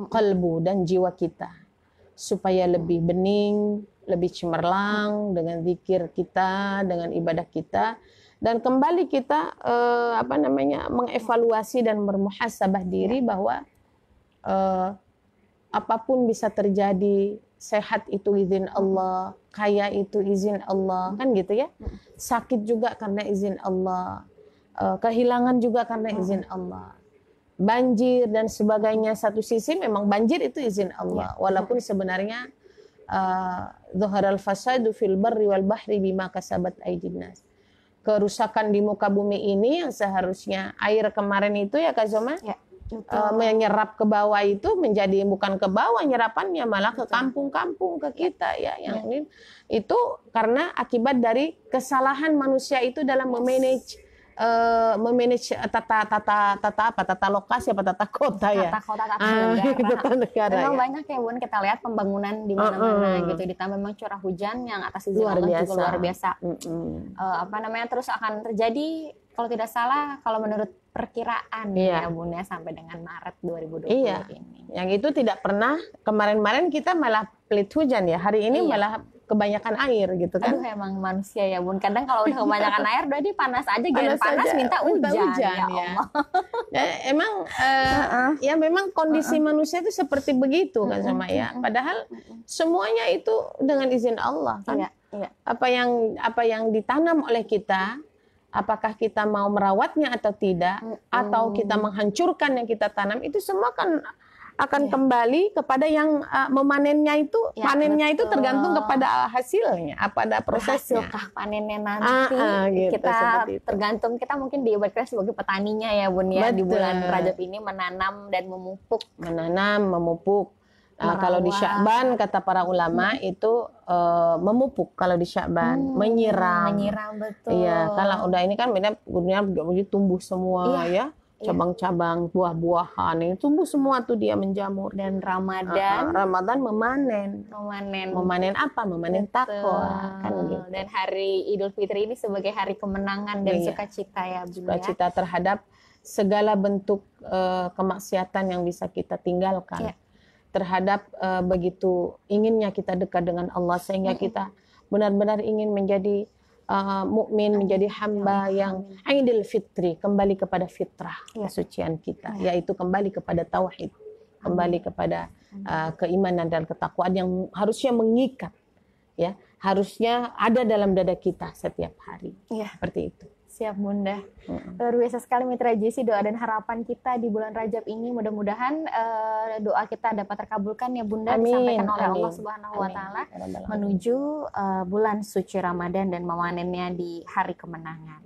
Speaker 2: kalbu dan jiwa kita supaya lebih bening, lebih cemerlang dengan zikir kita, dengan ibadah kita, dan kembali kita mengevaluasi dan bermuhasabah diri bahwa apapun bisa terjadi, sehat itu izin Allah, kaya itu izin Allah, kan gitu ya. Sakit juga karena izin Allah, kehilangan juga karena izin Allah. Banjir dan sebagainya, satu sisi memang banjir itu izin Allah, walaupun sebenarnya zaharal fasadu fil barri wal bahri bima kasabat aydin nas. Kerusakan di muka bumi ini yang seharusnya air kemarin itu ya Kak Zoma, menyerap ke bawah itu menjadi bukan ke bawah nyerapannya, malah ke kampung-kampung ke kita ya, yang ini itu karena akibat dari kesalahan manusia itu dalam memanage tata lokasi apa tata kota ya,
Speaker 1: tata kota, tata negara. Memang banyak ya Bun, kita lihat pembangunan di mana-mana gitu, ditambah memang curah hujan yang atas izin Allah juga luar biasa. Terus akan terjadi kalau tidak salah, kalau menurut perkiraan ya Bun ya, sampai dengan Maret 2020 ini. Yang itu tidak pernah, kemarin kita malah pelit hujan ya, hari ini malah kebanyakan air gitu kan. Aduh, emang manusia ya Bun. Kadang kalau udah kebanyakan air udah panas aja, panas minta hujan ya Allah.
Speaker 2: Ya, emang ya memang kondisi manusia itu seperti begitu kan sama ya. Padahal semuanya itu dengan izin Allah kan. Apa yang ditanam oleh kita, apakah kita mau merawatnya atau tidak, atau kita menghancurkan yang kita tanam, itu semua kan akan kembali kepada yang memanennya itu, panennya itu tergantung kepada hasilnya, pada prosesnya. Hasilkah panennya nanti gitu, kita tergantung, kita mungkin diibaratkan sebagai petaninya ya Bun ya. Betul. Di bulan Rajab ini menanam dan memupuk. Kalau di Sya'ban kata para ulama itu memupuk, kalau di Sya'ban menyiram, betul. Iya, kalau udah ini kan benar tumbuh semua ya. Cabang-cabang buah-buahan ini tumbuh semua tuh, dia menjamur. Dan Ramadan memanen apa? Memanen takwa kan gitu. Dan hari Idul Fitri ini sebagai hari kemenangan dan sukacita ya Bun, sukacita terhadap segala bentuk kemaksiatan yang bisa kita tinggalkan. Terhadap begitu inginnya kita dekat dengan Allah, sehingga kita benar-benar ingin menjadi mukmin, menjadi hamba yang Idul Fitri, kembali kepada fitrah kesucian kita, yaitu kembali kepada tauhid, kembali kepada keimanan dan ketakwaan yang harusnya mengikat, ya, harusnya ada dalam dada kita setiap hari. Seperti itu. Siap Bunda. Luar biasa sekali Mitra JC, doa dan harapan kita di bulan Rajab ini. Mudah-mudahan doa kita dapat terkabulkan ya Bunda, disampaikan oleh Allah Subhanahu wa taala menuju bulan suci Ramadan dan memanennya di hari kemenangan.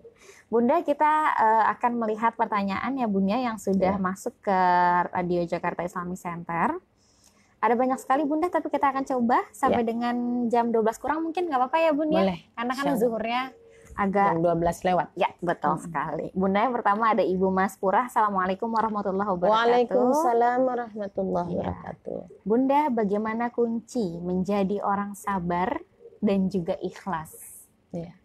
Speaker 2: Bunda, kita akan melihat pertanyaan ya Bunda yang sudah masuk ke Radio Jakarta Islamic Center. Ada banyak sekali Bunda, tapi kita akan coba sampai dengan jam 12 kurang mungkin nggak apa-apa ya Bunda? Boleh. Karena kan zuhurnya agak 12 lewat. Ya, betul sekali. Bunda, yang pertama ada Ibu Mas Purah. Assalamualaikum warahmatullahi wabarakatuh. Waalaikumsalam warahmatullahi wabarakatuh. Bunda, bagaimana kunci menjadi orang sabar dan juga ikhlas? Ya.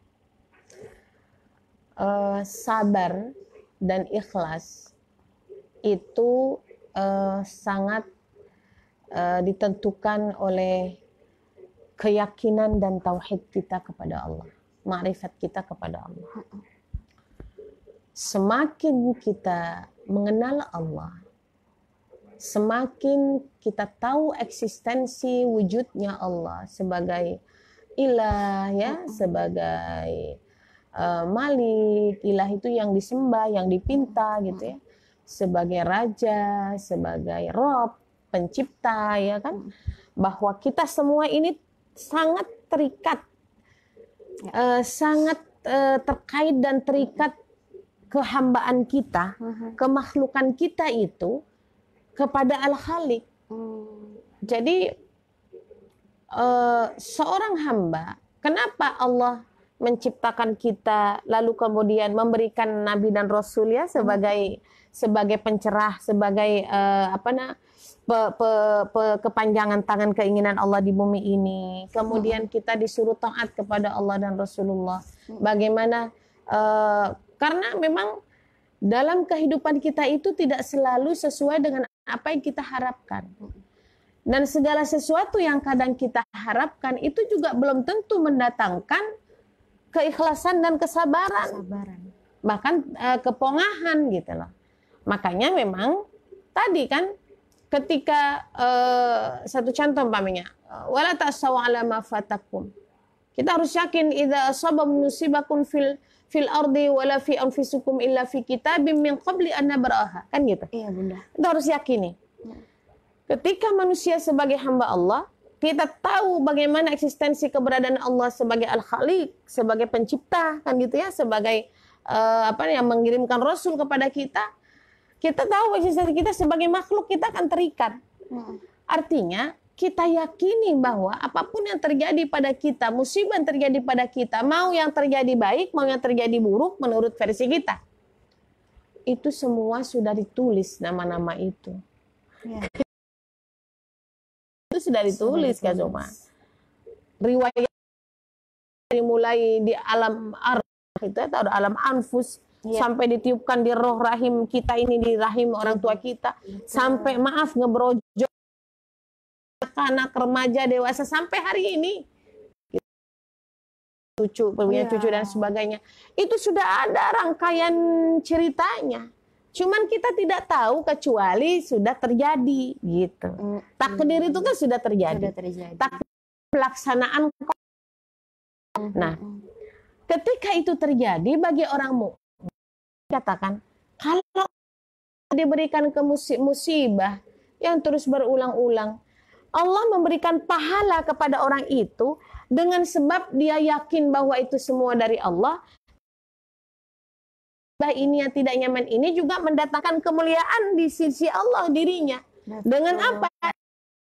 Speaker 2: Sabar dan ikhlas itu sangat ditentukan oleh keyakinan dan tauhid kita kepada Allah. Ma'rifat kita kepada Allah. Semakin kita mengenal Allah, semakin kita tahu eksistensi wujudnya Allah sebagai ilah ya, sebagai Malik, ilah itu yang disembah, yang dipinta gitu ya, sebagai raja, sebagai Rob, pencipta ya kan, bahwa kita semua ini sangat terikat, sangat terkait dan terikat kehambaan kita, kemakhlukan kita itu kepada Al-Khaliq. Jadi seorang hamba, kenapa Allah menciptakan kita lalu kemudian memberikan nabi dan rasul ya sebagai pencerah, sebagai kepanjangan tangan keinginan Allah di bumi ini. Kemudian kita disuruh taat kepada Allah dan Rasulullah. Bagaimana karena memang dalam kehidupan kita itu tidak selalu sesuai dengan apa yang kita harapkan. Dan segala sesuatu yang kadang kita harapkan itu juga belum tentu mendatangkan keikhlasan dan kesabaran. Bahkan kepongahan gitu loh. Makanya memang tadi kan ketika satu contoh umpamanya wala ta'saw 'ala ma fatakum. Kita harus yakin idza asaba musibakum fil ardi wala fi anfusikum illa fi kitabim min qabli an nabraha. Kan gitu.
Speaker 1: Iya, Bunda.
Speaker 2: Kita harus yakini. Ketika manusia sebagai hamba Allah, kita tahu bagaimana eksistensi keberadaan Allah sebagai Al-Khaliq, sebagai pencipta, kan gitu ya, sebagai yang mengirimkan Rasul kepada kita. Kita tahu eksistensi kita sebagai makhluk, kita akan terikat. Artinya, kita yakini bahwa apapun yang terjadi pada kita, musibah yang terjadi pada kita, mau yang terjadi baik, mau yang terjadi buruk, menurut versi kita. Itu semua sudah ditulis nama-nama itu.
Speaker 1: Ya.
Speaker 2: Itu sudah ditulis, Kak Zoma. Riwayat dimulai di alam itu atau alam anfus, sampai ditiupkan di roh rahim kita ini, di rahim orang tua kita, sampai maaf ngebrojol anak remaja dewasa sampai hari ini, punya cucu dan sebagainya, itu sudah ada rangkaian ceritanya. Cuman kita tidak tahu kecuali sudah terjadi gitu. Takdir itu kan sudah terjadi. Takdir pelaksanaan. Nah, ketika itu terjadi bagi orang mukmin, katakan kalau diberikan ke musibah yang terus berulang-ulang, Allah memberikan pahala kepada orang itu dengan sebab dia yakin bahwa itu semua dari Allah. Ini yang tidak nyaman ini juga mendatangkan kemuliaan di sisi Allah dirinya. Betul. Dengan apa?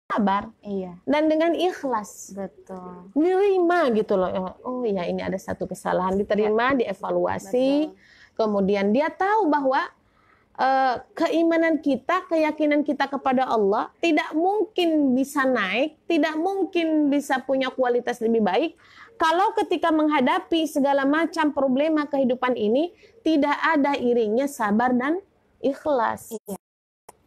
Speaker 2: Sabar. Iya. Dan dengan ikhlas. Betul. Nerima gitu loh. Oh ya, ini ada satu kesalahan, diterima, dievaluasi. Betul. Kemudian dia tahu bahwa keimanan kita, keyakinan kita kepada Allah tidak mungkin bisa naik, tidak mungkin bisa punya kualitas lebih baik kalau ketika menghadapi segala macam problema kehidupan ini tidak ada iringnya sabar dan ikhlas.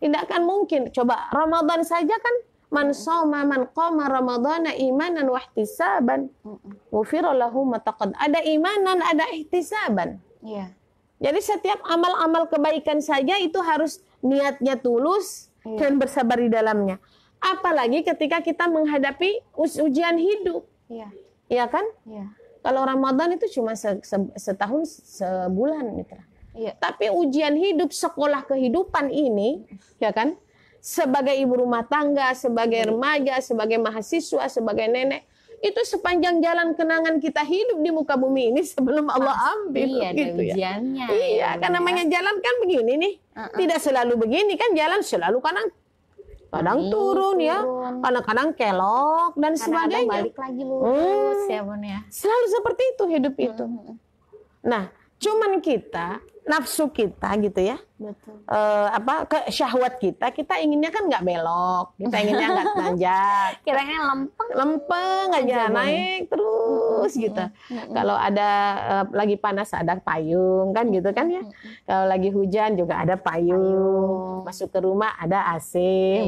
Speaker 2: Tidak akan mungkin. Coba Ramadan saja kan, man shoma man qama ramadhana imanan wa ihtisaban ghufira lahu ma taqad. Ada imanan, ada ihtisaban. Iya. Jadi setiap amal-amal kebaikan saja itu harus niatnya tulus dan bersabar di dalamnya. Apalagi ketika kita menghadapi ujian hidup. Iya kan? Iya. Kalau Ramadan itu cuma setahun sebulan, Mitra. Iya. Tapi ujian hidup, sekolah kehidupan ini, ya kan? Sebagai ibu rumah tangga, sebagai remaja, sebagai mahasiswa, sebagai nenek, itu sepanjang jalan kenangan kita hidup di muka bumi ini sebelum Allah ambil. Iya, gitu ujiannya. Ya. Iya, kan namanya jalan kan begini nih. Tidak selalu begini kan, jalan selalu kadang turun ya, kadang-kadang kelok dan sebagainya. Balik lagi lurus ya, Bun ya. Selalu seperti itu hidup itu. Nah, cuman kita, nafsu kita gitu ya. Betul. Syahwat kita inginnya kan nggak belok, kita inginnya nggak tanjak, kiranya lempeng aja naik terus gitu. Kalau ada lagi panas ada payung kan gitu kan ya. Kalau lagi hujan juga ada payung. Masuk ke rumah ada AC,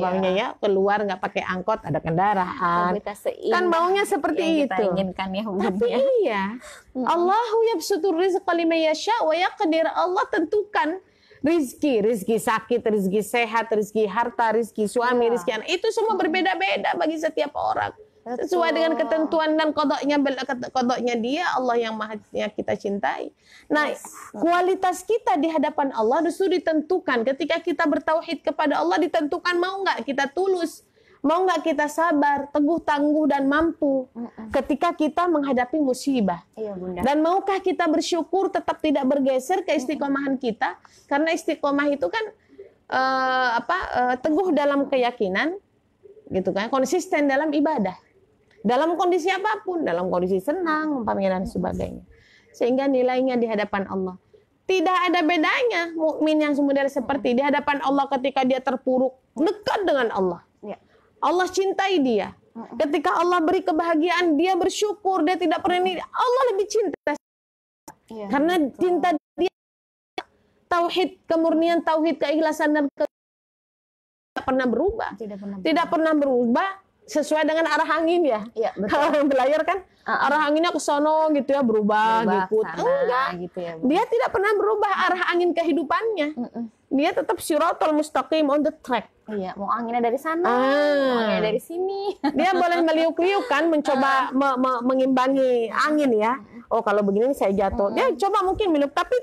Speaker 2: baunya ya. Keluar nggak pakai angkot ada kendaraan. Kan baunya seperti itu. Kita inginkan ya. Tapi iya, Allahu yabsutur rizqa liman yasha wa yaqdir. Allah tentukan rizki sakit, rizki sehat, rizki harta, rizki suami, rizki anak. Itu semua berbeda-beda bagi setiap orang. Sesuai dengan ketentuan dan kodoknya dia, Allah yang maha yang kita cintai. Nah, kualitas kita di hadapan Allah justru ditentukan ketika kita bertauhid kepada Allah, ditentukan mau nggak kita tulus Mau nggak kita sabar, teguh, tangguh, dan mampu ketika kita menghadapi musibah?
Speaker 1: Iya, Bunda.
Speaker 2: Dan maukah kita bersyukur tetap tidak bergeser ke istiqomahan kita? Karena istiqomah itu kan teguh dalam keyakinan, gitu kan? Konsisten dalam ibadah, dalam kondisi apapun, dalam kondisi senang, umpamanya dan sebagainya. Sehingga nilainya di hadapan Allah tidak ada bedanya. Mukmin yang model seperti di hadapan Allah ketika dia terpuruk, dekat dengan Allah.
Speaker 1: Ya.
Speaker 2: Allah cintai dia. Ketika Allah beri kebahagiaan, dia bersyukur, dia tidak pernah ini. Allah lebih cinta.
Speaker 1: Ya,
Speaker 2: karena
Speaker 1: betul.
Speaker 2: cinta dia tauhid, kemurnian tauhid, keikhlasan dan tidak pernah berubah. Tidak pernah berubah sesuai dengan arah angin ya.
Speaker 1: Iya, betul.
Speaker 2: Kalau berlayar kan arah anginnya ke sono gitu ya, berubah ngikut. Enggak.
Speaker 1: Gitu ya,
Speaker 2: dia tidak pernah berubah arah angin kehidupannya. Dia tetap siratal mustaqim, on the track.
Speaker 1: Iya, mau anginnya dari sana, mau anginnya dari sini.
Speaker 2: Dia boleh meliuk-liuk kan, mencoba mengimbangi angin ya. Oh, kalau begini saya jatuh. Dia coba mungkin meliuk, tapi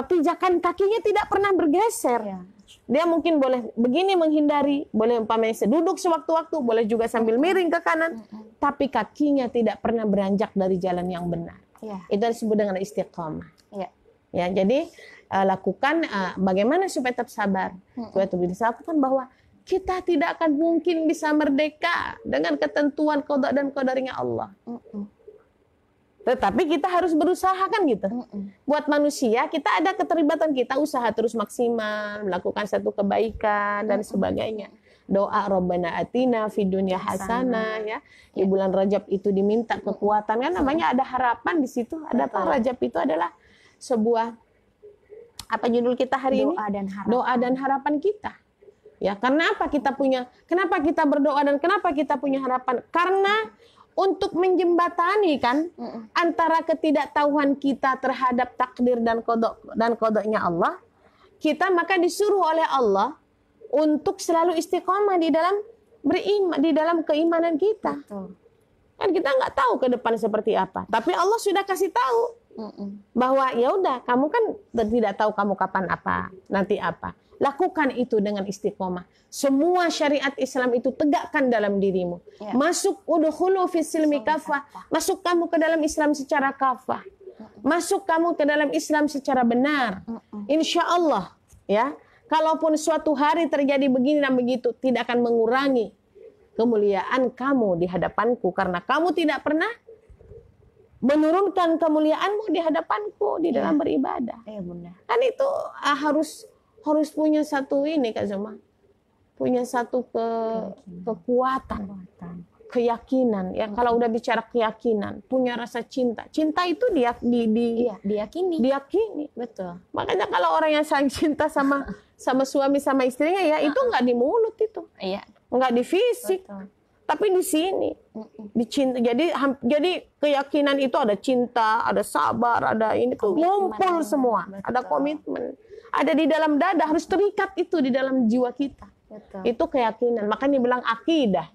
Speaker 2: pijakan kakinya tidak pernah bergeser.
Speaker 1: Iya.
Speaker 2: Dia mungkin boleh begini menghindari, boleh umpamanya duduk sewaktu-waktu, boleh juga sambil miring ke kanan, tapi kakinya tidak pernah beranjak dari jalan yang benar.
Speaker 1: Iya.
Speaker 2: Itu disebut dengan istiqomah.
Speaker 1: Iya.
Speaker 2: Ya, jadi lakukan bagaimana supaya tetap sabar. Supaya bisa lakukan bahwa kita tidak akan mungkin bisa merdeka dengan ketentuan qada dan qadarnya Allah. Tetapi kita harus berusaha kan gitu. Buat manusia, kita ada keterlibatan kita, usaha terus maksimal, melakukan satu kebaikan dan sebagainya. Doa Rabbana atina fid dunya hasanah ya. Di bulan Rajab itu diminta kekuatan kan, namanya ada harapan di situ. Ada apa? Rajab itu adalah sebuah apa judul kita hari ini? Doa dan harapan kita. Ya, karena apa kita punya? Kenapa kita berdoa dan kenapa kita punya harapan? Karena untuk menjembatani kan antara ketidaktahuan kita terhadap takdir dan qadanya Allah, kita maka disuruh oleh Allah untuk selalu istiqomah di dalam beriman, di dalam keimanan kita.
Speaker 1: Betul.
Speaker 2: Kan kita nggak tahu ke depan seperti apa, tapi Allah sudah kasih tahu bahwa ya udah, kamu kan tidak tahu kamu kapan apa, nanti apa. Lakukan itu dengan istiqomah. Semua syariat Islam itu tegakkan dalam dirimu. Ya. Masuk udkhulu fis silmi kafah. Masuk kamu ke dalam Islam secara kafah. Masuk kamu ke dalam Islam secara benar. Insya Allah, ya. Kalaupun suatu hari terjadi begini dan begitu, tidak akan mengurangi kemuliaan kamu di hadapanku, karena kamu tidak pernah menurunkan kemuliaanmu di hadapanku di dalam beribadah.
Speaker 1: Iya, Bunda.
Speaker 2: Kan itu harus punya satu ini Kak Zoma, punya satu kekuatan, keyakinan. Ya, kalau udah bicara keyakinan, punya rasa cinta. Cinta itu diyakini.
Speaker 1: Betul.
Speaker 2: Makanya kalau orang yang saling cinta sama suami sama istrinya ya, itu nggak di mulut itu.
Speaker 1: Iya.
Speaker 2: Nggak di fisik.
Speaker 1: Betul.
Speaker 2: Tapi di sini, dicinta. Jadi keyakinan itu ada cinta, ada sabar, ada ini tuh ngumpul semua, ada komitmen. Ada di dalam dada, harus terikat itu di dalam jiwa kita.
Speaker 1: Betul.
Speaker 2: Itu keyakinan. Makanya dibilang akidah.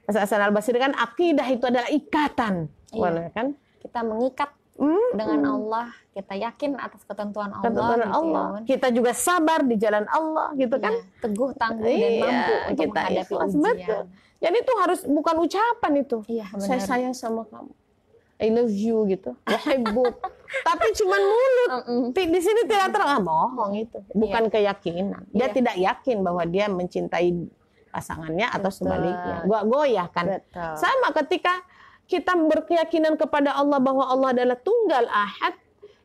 Speaker 2: Hasan al-Basri kan akidah itu adalah ikatan.
Speaker 1: Iya.
Speaker 2: Kan?
Speaker 1: Kita mengikat dengan Allah, kita yakin atas ketentuan Allah.
Speaker 2: Allah. Kita juga sabar di jalan Allah, gitu kan?
Speaker 1: Teguh, tangguh, dan mampu untuk menghadapi ujian.
Speaker 2: Betul. Jadi itu harus bukan ucapan itu.
Speaker 1: Iya, benar.
Speaker 2: Saya sayang sama kamu. I love you gitu. Wahibbuk. Tapi cuman mulut. Di sini tidak terang, bohong itu. Bukan keyakinan. Dia tidak yakin bahwa dia mencintai pasangannya atau sebaliknya. Goyah kan.
Speaker 1: Betul.
Speaker 2: Sama ketika kita berkeyakinan kepada Allah bahwa Allah adalah tunggal ahad.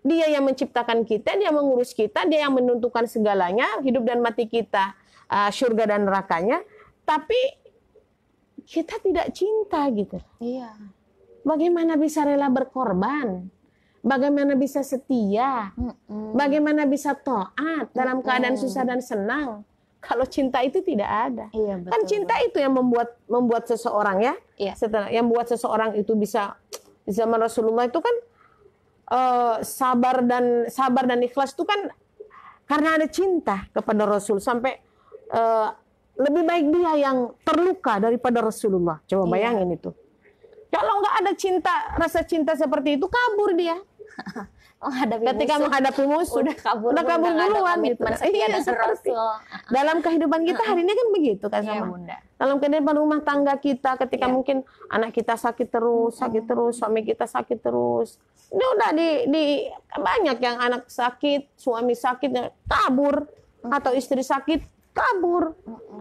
Speaker 2: Dia yang menciptakan kita, dia mengurus kita, dia yang menentukan segalanya, hidup dan mati kita, surga dan nerakanya. Tapi kita tidak cinta gitu.
Speaker 1: Iya.
Speaker 2: Bagaimana bisa rela berkorban? Bagaimana bisa setia? Bagaimana bisa taat dalam keadaan susah dan senang? Kalau cinta itu tidak ada.
Speaker 1: Iya, betul,
Speaker 2: kan cinta itu yang membuat seseorang ya.
Speaker 1: Iya.
Speaker 2: Yang membuat seseorang itu bisa, di zaman Rasulullah itu kan sabar dan ikhlas itu kan karena ada cinta kepada Rasul, sampai lebih baik dia yang terluka daripada Rasulullah. Coba bayangin itu. Kalau nggak ada rasa cinta seperti itu, kabur dia. ketika menghadapi musuh
Speaker 1: udah kabur
Speaker 2: duluan gitu.
Speaker 1: Iya, seperti
Speaker 2: dalam kehidupan kita hari ini kan begitu kan
Speaker 1: iya,
Speaker 2: sama.
Speaker 1: Bunda.
Speaker 2: Dalam kehidupan rumah tangga kita ketika mungkin anak kita sakit terus, suami kita sakit terus. Ini udah di banyak yang anak sakit, suami sakit kabur atau istri sakit kabur.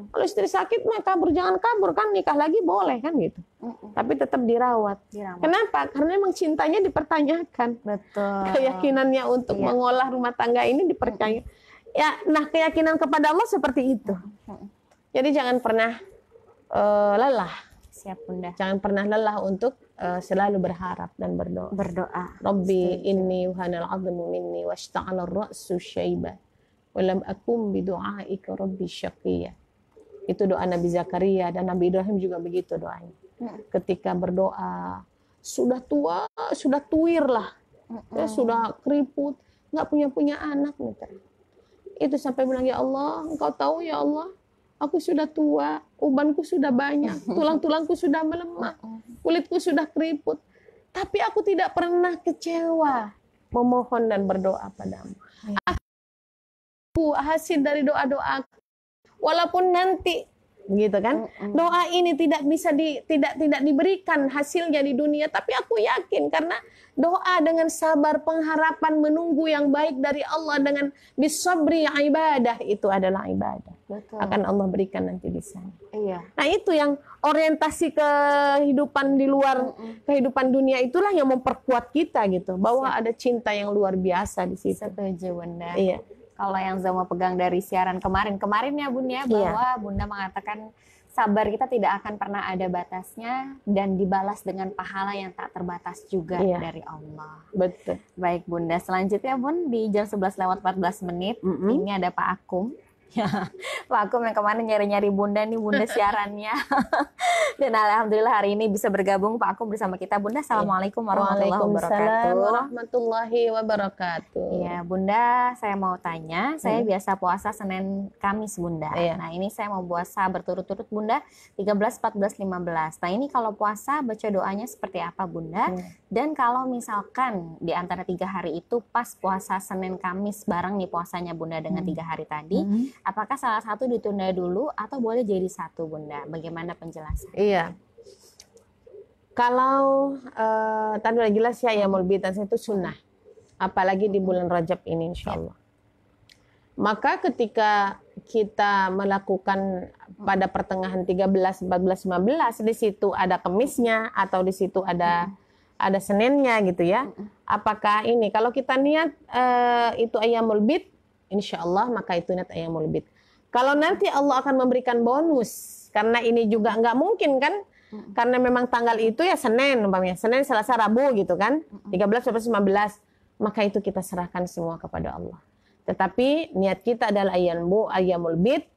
Speaker 2: Kalau istri sakit mah kabur, jangan kabur kan, nikah lagi boleh kan gitu. Tapi tetap dirawat. Kenapa? Karena memang cintanya dipertanyakan.
Speaker 1: Betul.
Speaker 2: Keyakinannya untuk mengolah rumah tangga ini dipercaya. Ya, nah keyakinan kepada Allah seperti itu. Jadi jangan pernah lelah.
Speaker 1: Siap, Bunda.
Speaker 2: Jangan pernah lelah untuk selalu berharap dan berdoa. Rabbi inni wahanal 'azmu minni washta'ala ar-ra'su syaiba walam akum bidu'aika rabbi syaqiyya. Itu doa Nabi Zakaria, dan Nabi Ibrahim juga begitu doanya. Ketika berdoa, sudah tua, sudah tuir lah, ya, sudah keriput, nggak punya anak. Itu sampai bilang, ya Allah, Engkau tahu ya Allah, aku sudah tua, ubanku sudah banyak, tulang-tulangku sudah melemah, kulitku sudah keriput, tapi aku tidak pernah kecewa memohon dan berdoa padamu. Hasil dari doa-doa, walaupun nanti gitu kan, doa ini tidak bisa tidak diberikan hasilnya di dunia, tapi aku yakin karena doa dengan sabar, pengharapan, menunggu yang baik dari Allah dengan bisabri ibadah, itu adalah ibadah. Betul. Akan Allah berikan nanti di sana. Iya. Nah itu yang orientasi kehidupan di luar kehidupan dunia, itulah yang memperkuat kita gitu, bahwa ada cinta yang luar biasa di situ.
Speaker 1: Setuju, Bunda.
Speaker 2: Iya.
Speaker 1: Kalau yang Zama pegang dari siaran kemarin ya Bun ya, bahwa Bunda mengatakan sabar kita tidak akan pernah ada batasnya dan dibalas dengan pahala yang tak terbatas juga dari Allah.
Speaker 2: Betul.
Speaker 1: Baik Bunda, selanjutnya Bun di jam 11:14 ini ada Pak Akum. Ya, Pak Akum yang kemarin nyari-nyari Bunda nih, Bunda siarannya. Dan alhamdulillah hari ini bisa bergabung Pak Akum bersama kita. Bunda, assalamualaikum warahmatullahi wabarakatuh.
Speaker 2: Waalaikumsalam warahmatullahi wabarakatuh.
Speaker 1: Iya, Bunda, saya mau tanya, saya biasa puasa Senin Kamis, Bunda. Nah, ini saya mau puasa berturut-turut, Bunda, 13, 14, 15. Nah, ini kalau puasa baca doanya seperti apa, Bunda? Dan kalau misalkan di antara 3 hari itu pas puasa Senin Kamis bareng nih puasanya Bunda dengan 3 hari tadi, apakah salah satu ditunda dulu atau boleh jadi satu, Bunda? Bagaimana penjelasan?
Speaker 2: Iya. Kalau tadi udah jelas ya, Yaumul Bid itu sunnah. Apalagi di bulan Rajab ini insya Allah. Maka ketika kita melakukan pada pertengahan 13, 14, 15, di situ ada Kemisnya atau di situ ada Seninnya gitu ya. Apakah ini kalau kita niat itu Ayyamul Bid, insya Allah maka itu niat Ayyamul Bid. Kalau nanti Allah akan memberikan bonus, karena ini juga nggak mungkin kan, karena memang tanggal itu ya Senin, umpamanya Senin, Selasa, Rabu gitu kan, 13, 14, 15, maka itu kita serahkan semua kepada Allah. Tetapi niat kita adalah Ayyamul Bid,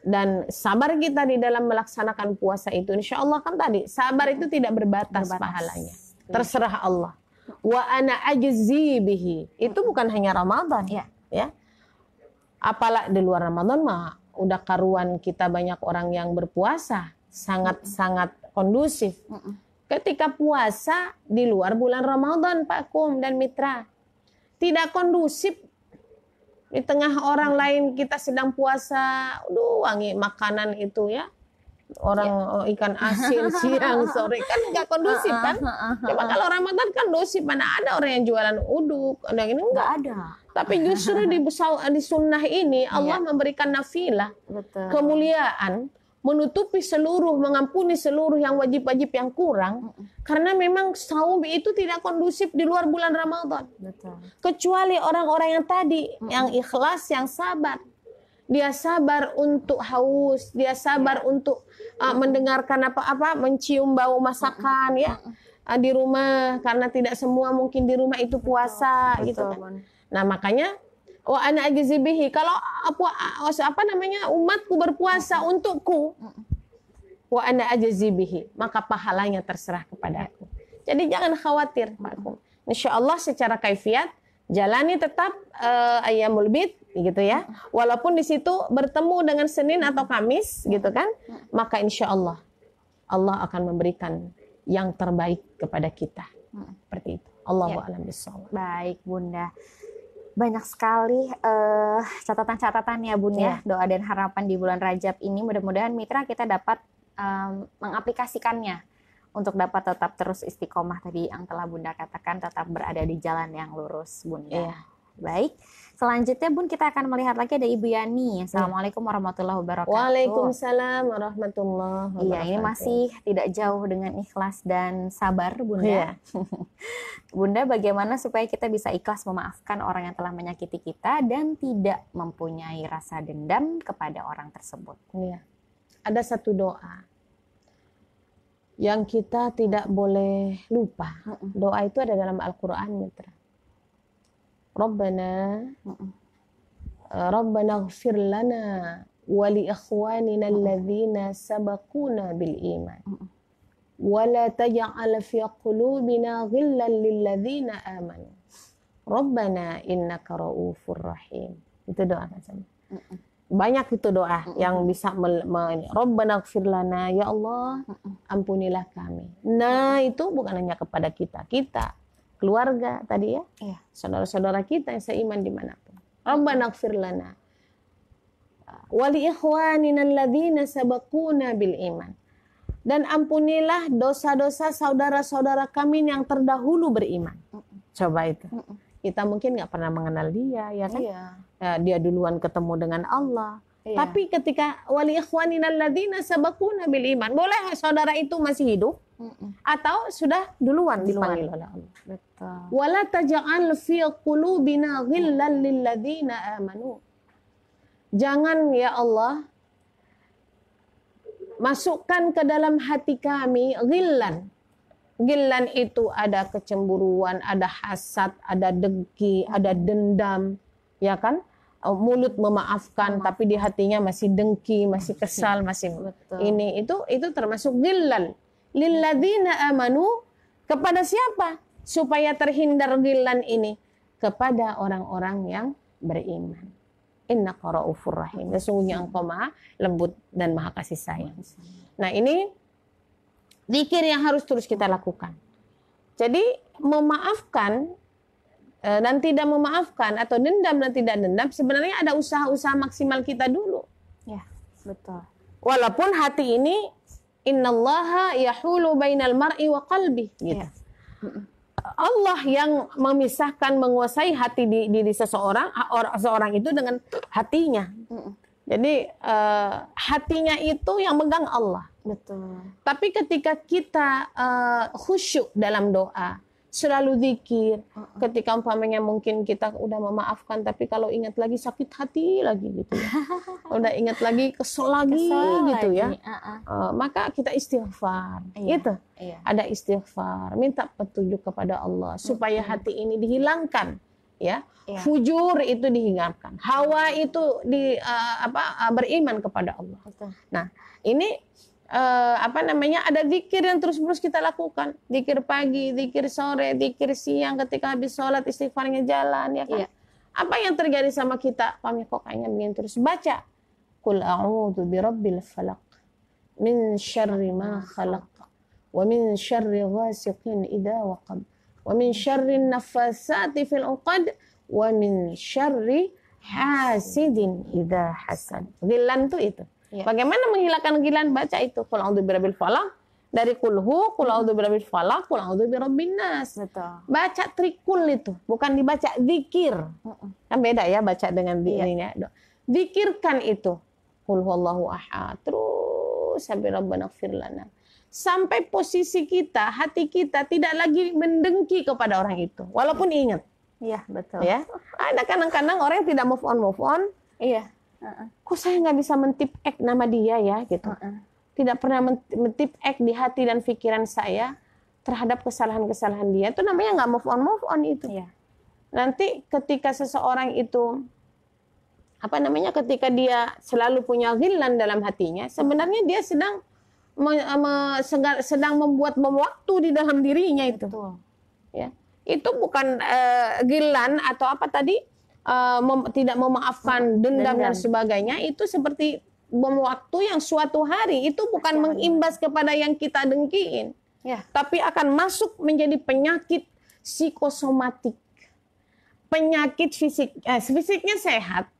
Speaker 2: dan sabar kita di dalam melaksanakan puasa itu, insya Allah kan tadi sabar itu tidak berbatas pahalanya, terserah Allah. Wa ana ajzi bihi, itu bukan hanya Ramadan ya. Apalah di luar Ramadan mah udah karuan kita banyak orang yang berpuasa, sangat kondusif. Ketika puasa di luar bulan Ramadan, Pak Kum dan Mitra, tidak kondusif. Di tengah orang lain kita sedang puasa, wangi makanan itu ya. Orang ikan asin siang sore kan nggak kondusif kan. Coba kalau Ramadan kan kondusif, mana ada orang yang jualan uduk, ada ini nggak ada. Tapi justru di sunnah ini Allah memberikan nafilah, kemuliaan, menutupi seluruh, mengampuni seluruh yang wajib-wajib yang kurang, karena memang saum itu tidak kondusif di luar bulan Ramadan. Kecuali orang-orang yang tadi, yang ikhlas, yang sabar. Dia sabar untuk haus, dia sabar untuk mendengarkan apa-apa, mencium bau masakan ya di rumah, karena tidak semua mungkin di rumah itu puasa gitu kan. Nah makanya wa ana ajzibihi, kalau apa namanya umatku berpuasa untukku, wa ana ajzibihi, maka pahalanya terserah kepadaku. Jadi jangan khawatir, Pak. Insyaallah secara kaifiat jalani tetap Ayyamul Bid gitu ya. Walaupun di situ bertemu dengan Senin atau Kamis gitu kan, maka insya Allah Allah akan memberikan yang terbaik kepada kita. Seperti itu. Allahu a'lam bishawab.
Speaker 1: Baik Bunda, banyak sekali catatan-catatan ya Bun ya, doa dan harapan di bulan Rajab ini. Mudah-mudahan mitra kita dapat mengaplikasikannya untuk dapat tetap terus istiqomah tadi yang telah Bunda katakan, tetap berada di jalan yang lurus Bunda. Baik, selanjutnya Bun kita akan melihat lagi ada Ibu Yani. Assalamualaikum warahmatullahi wabarakatuh.
Speaker 2: Waalaikumsalam warahmatullahi wabarakatuh.
Speaker 1: Iya, ini masih tidak jauh dengan ikhlas dan sabar Bunda. Bunda, bagaimana supaya kita bisa ikhlas memaafkan orang yang telah menyakiti kita dan tidak mempunyai rasa dendam kepada orang tersebut?
Speaker 2: Iya. Ada satu doa yang kita tidak boleh lupa. Doa itu ada dalam Al-Quran, mitra. Rabbana ighfir lana wa li ikhwanina alladhina sabaquna bil iman wa la taj'al fi qulubina ghillan lil ladzina amanu Rabbana innaka ra'ufur rahim. Itu doa kan. Banyak itu doa yang bisa Rabbana ighfir lana, ya Allah ampunilah kami. Nah, itu bukan hanya kepada kita, keluarga tadi ya, saudara-saudara kita yang seiman dimanapun. Rabbana ighfir lana wa li ikhwanina alladzina sabaquna bil iman. Dan ampunilah dosa-dosa saudara-saudara kami yang terdahulu beriman. Coba itu. Kita mungkin nggak pernah mengenal dia, ya kan? Ya, dia duluan ketemu dengan Allah. Tapi ketika wali ikhwanina alladzina sabaquna bil iman, boleh saudara itu masih hidup atau sudah duluan dipanggil oleh Allah.
Speaker 1: Betul.
Speaker 2: Wala taj'al fi qulubina ghillan lil ladzina amanu. Jangan ya Allah masukkan ke dalam hati kami ghillan. Ghillan itu ada kecemburuan, ada hasad, ada dengki, ada dendam, ya kan? Mulut memaafkan tapi di hatinya masih dengki, masih kesal, masih ini itu termasuk ghillan lilladzina amanu. Kepada siapa? Supaya terhindar ghillan ini kepada orang-orang yang beriman. Innaka ra'ufur rahim. Sesungguhnya engkau maha lembut dan maha kasih sayang. Nah, ini zikir yang harus terus kita lakukan. Jadi memaafkan dan tidak memaafkan atau dendam dan tidak dendam sebenarnya ada usaha-usaha maksimal kita dulu.
Speaker 1: Ya, betul.
Speaker 2: Walaupun hati ini innallaha yahulu bainal mar'i wa qalbi gitu. Allah yang memisahkan, menguasai hati di seseorang itu dengan hatinya. Jadi hatinya itu yang megang Allah.
Speaker 1: Betul.
Speaker 2: Tapi ketika kita khusyuk dalam doa, selalu zikir, ketika umpamanya mungkin kita udah memaafkan, tapi kalau ingat lagi sakit hati lagi gitu ya, udah ingat lagi kesel lagi gitu ya, maka kita istighfar, gitu. Ada istighfar, minta petunjuk kepada Allah supaya hati ini dihilangkan, ya. Fujur itu dihilangkan, hawa itu beriman kepada Allah. Nah, ini ada zikir yang terus-menerus kita lakukan. Zikir pagi, zikir sore, zikir siang, ketika habis sholat istighfarnya jalan, ya kan? Apa yang terjadi sama kita? Kami kok kayaknya ingin terus baca. Qul a'udzu birabbil falaq min syarri ma khalaq wa min syarri ghasiqin idza waqab wa min syarri naffasati fil 'uqad wa min syarri hasidin idza hasad. Ghillan itu. Bagaimana menghilangkan ghillan? Baca itu qul a'udzu birabbil falaq, dari kulhu, qul a'udzu birabbil falaq, qul a'udzu birabbin nas. Baca trikul itu, bukan dibaca zikir. Kan beda ya baca dengan dirinya. Zikirkan itu. Qul huwallahu ahad. Terus sampai Rabbana ighfir lana. Sampai posisi kita, hati kita tidak lagi mendengki kepada orang itu, walaupun ingat.
Speaker 1: Iya, betul.
Speaker 2: Ya. Ada kadang-kadang orang yang tidak move on. Iya. Kok saya nggak bisa mentip-ek nama dia ya gitu. Tidak pernah mentip-ek di hati dan pikiran saya terhadap kesalahan-kesalahan dia. Itu namanya nggak move on itu. Nanti ketika seseorang itu ketika dia selalu punya ghillan dalam hatinya, sebenarnya dia sedang membuat bom waktu di dalam dirinya itu. Ya. Itu bukan ghillan atau apa tadi? Tidak memaafkan, dendam dan sebagainya, itu seperti bom waktu yang suatu hari itu bukan mengimbas kepada yang kita dengkiin, tapi akan masuk menjadi penyakit psikosomatik. Penyakit fisiknya sehat,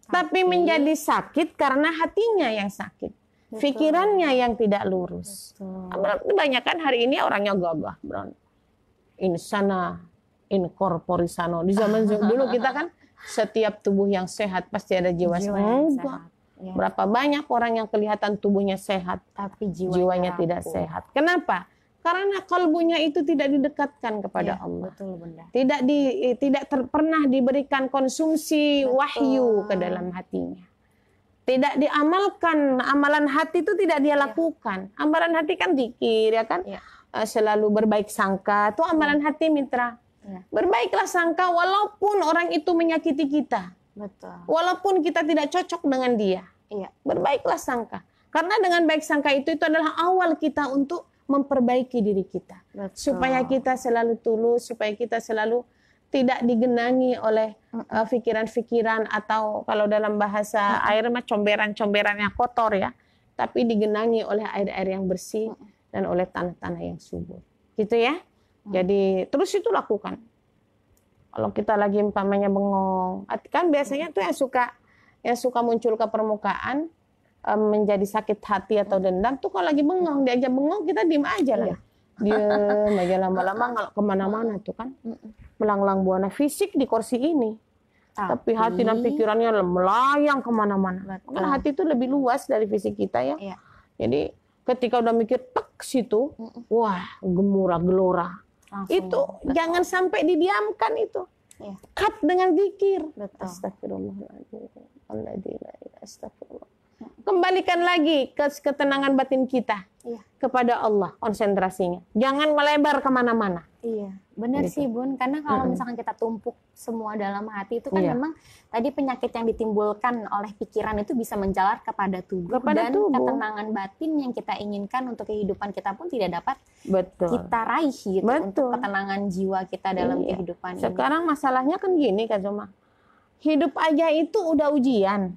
Speaker 2: tapi menjadi sakit karena hatinya yang sakit.
Speaker 1: Betul.
Speaker 2: Pikirannya yang tidak lurus. Kebanyakan hari ini orangnya gagah, insana, in corpore sano. Di zaman dulu kita kan setiap tubuh yang sehat pasti ada jiwa yang sehat. Ya. Berapa banyak orang yang kelihatan tubuhnya sehat, tapi jiwanya tidak sehat. Kenapa? Karena kalbunya itu tidak didekatkan kepada Allah.
Speaker 1: Betul, Bunda.
Speaker 2: Tidak pernah diberikan konsumsi wahyu ke dalam hatinya. Tidak diamalkan, amalan hati itu tidak dia lakukan. Amalan hati kan zikir, ya kan? Selalu berbaik sangka, itu amalan hati, mitra. Berbaiklah sangka walaupun orang itu menyakiti kita.
Speaker 1: Betul.
Speaker 2: Walaupun kita tidak cocok dengan dia. Berbaiklah sangka. Karena dengan baik sangka itu adalah awal kita untuk memperbaiki diri kita. Betul. Supaya kita selalu tulus, supaya kita selalu tidak digenangi oleh pikiran-pikiran atau kalau dalam bahasa air mah comberan-comberan yang kotor ya, tapi digenangi oleh air-air yang bersih dan oleh tanah-tanah yang subur. Gitu ya. Jadi terus itu lakukan. Kalau kita lagi umpamanya bengong, kan biasanya tuh yang suka muncul ke permukaan menjadi sakit hati atau dendam tuh kalau lagi bengong, diajak bengong kita diem aja lah. Diem aja lama-lama nggak kemana-mana tuh kan. Melanglang buana fisik di kursi ini. Tapi hati dan pikirannya melayang kemana-mana. Karena hati itu lebih luas dari fisik kita ya. Jadi ketika udah mikir tek situ, wah gemuruh gelora. Itu jangan sampai didiamkan itu. Cut dengan zikir. Astagfirullahaladzim. Astagfirullah. Kembalikan lagi ke ketenangan batin kita kepada Allah, konsentrasinya. Jangan melebar kemana-mana.
Speaker 1: Iya, benar sih Bun. Karena kalau misalkan kita tumpuk semua dalam hati itu kan memang tadi penyakit yang ditimbulkan oleh pikiran itu bisa menjalar kepada tubuh. Ketenangan batin yang kita inginkan untuk kehidupan kita pun tidak dapat kita raih gitu. Untuk ketenangan jiwa kita dalam kehidupan ini.
Speaker 2: Sekarang masalahnya kan gini Kak Zoma. Hidup aja itu udah ujian.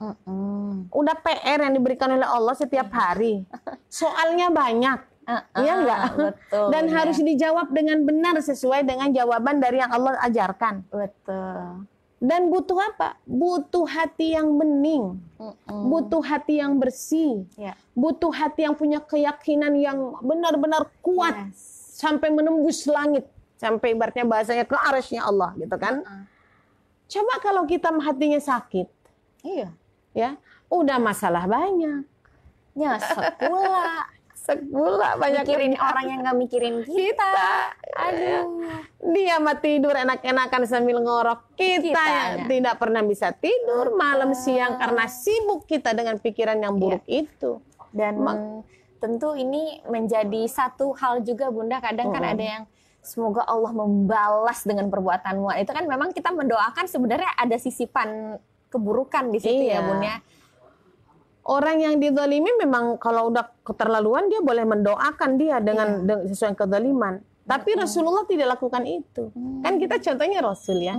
Speaker 2: Udah PR yang diberikan oleh Allah setiap hari. Soalnya banyak. Iya enggak?
Speaker 1: Betul.
Speaker 2: Dan harus dijawab dengan benar sesuai dengan jawaban dari yang Allah ajarkan.
Speaker 1: Betul.
Speaker 2: Dan butuh apa? Butuh hati yang bening. Butuh hati yang bersih. Butuh hati yang punya keyakinan yang benar-benar kuat. Sampai menembus langit. Sampai ibaratnya bahasanya ke arsy-Nya Allah gitu kan. Coba kalau kita hatinya sakit. Ya, udah masalah banyak.
Speaker 1: Nyesek pula.
Speaker 2: Sekula banyak
Speaker 1: mikirin orang yang nggak mikirin kita. Aduh.
Speaker 2: Dia mah tidur enak-enakan sambil ngorok. Kita tidak pernah bisa tidur malam siang karena sibuk kita dengan pikiran yang buruk itu.
Speaker 1: Dan tentu ini menjadi satu hal juga Bunda. Kadang kan ada yang semoga Allah membalas dengan perbuatanmu. Itu kan memang kita mendoakan sebenarnya ada sisipan keburukan di situ ya Bunda.
Speaker 2: Orang yang dizalimi memang kalau udah keterlaluan dia boleh mendoakan dia dengan sesuai kezaliman. Tapi Rasulullah tidak lakukan itu. Kan kita contohnya Rasul ya.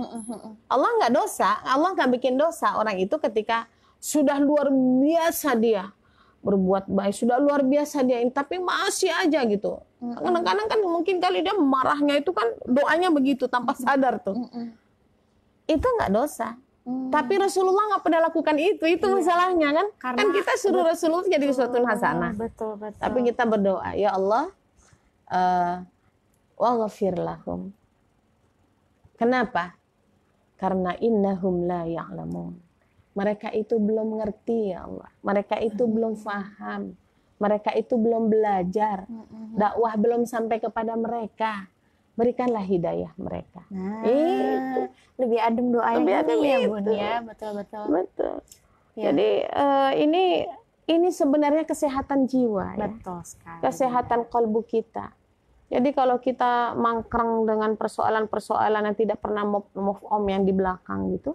Speaker 2: Allah nggak dosa, Allah nggak bikin dosa orang itu ketika sudah luar biasa dia berbuat baik, sudah luar biasa dia, tapi masih aja gitu. Kadang-kadang kan mungkin kali dia marahnya itu kan doanya begitu tanpa sadar tuh. Itu nggak dosa. Tapi Rasulullah nggak pernah lakukan itu masalahnya kan. Kan kita suruh Rasulullah jadi uswatun hasanah.
Speaker 1: Betul.
Speaker 2: Tapi kita berdoa, ya Allah, waghfir lahum. Kenapa? Karena innahum la ya'lamun. Mereka itu belum ngerti ya Allah. Mereka itu belum paham. Mereka itu belum belajar. Dakwah belum sampai kepada mereka. Berikanlah hidayah mereka. Itu
Speaker 1: lebih adem doa yang ini ya Bun ya. Betul.
Speaker 2: Ya. Jadi ini sebenarnya kesehatan jiwa.
Speaker 1: Betul sekali.
Speaker 2: Kesehatan kalbu kita. Jadi kalau kita mangkrang dengan persoalan-persoalan yang tidak pernah move on yang di belakang gitu,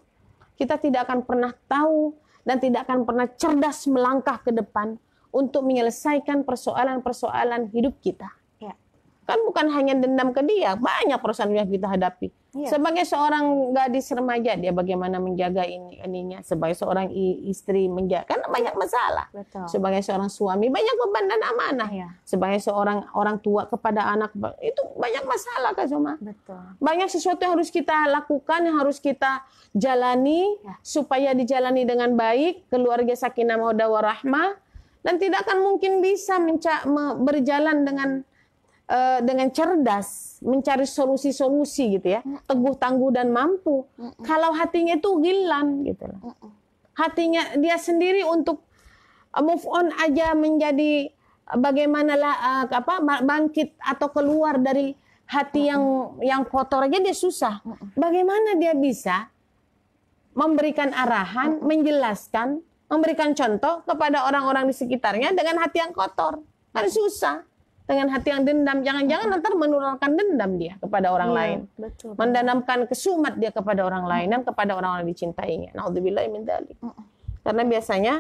Speaker 2: kita tidak akan pernah tahu dan tidak akan pernah cerdas melangkah ke depan untuk menyelesaikan persoalan-persoalan hidup kita. Kan bukan hanya dendam ke dia, banyak persoalan yang kita hadapi.
Speaker 1: Iya.
Speaker 2: Sebagai seorang gadis remaja, dia bagaimana menjaga ininya. Sebagai seorang istri menjaga, kan banyak masalah.
Speaker 1: Betul.
Speaker 2: Sebagai seorang suami banyak beban dan amanah.
Speaker 1: Iya.
Speaker 2: Sebagai seorang orang tua kepada anak itu banyak masalah, Kak Zuma.
Speaker 1: Betul.
Speaker 2: Banyak sesuatu yang harus kita lakukan, yang harus kita jalani supaya dijalani dengan baik, keluarga sakinah mawaddah warahmah, dan tidak akan mungkin bisa berjalan dengan cerdas, mencari solusi-solusi gitu ya, teguh, tangguh dan mampu. Kalau hatinya itu gilan gitu loh. Hatinya dia sendiri untuk move on aja menjadi bagaimanalah bangkit atau keluar dari hati yang kotor aja dia susah. Bagaimana dia bisa memberikan arahan, menjelaskan, memberikan contoh kepada orang-orang di sekitarnya dengan hati yang kotor? Kan susah. Dengan hati yang dendam, jangan-jangan nanti menurunkan dendam dia kepada orang lain.
Speaker 1: Betul.
Speaker 2: Mendanamkan kesumat dia kepada orang lain dan kepada orang-orang yang dicintainya. Naudzubillah min dzalik. Karena biasanya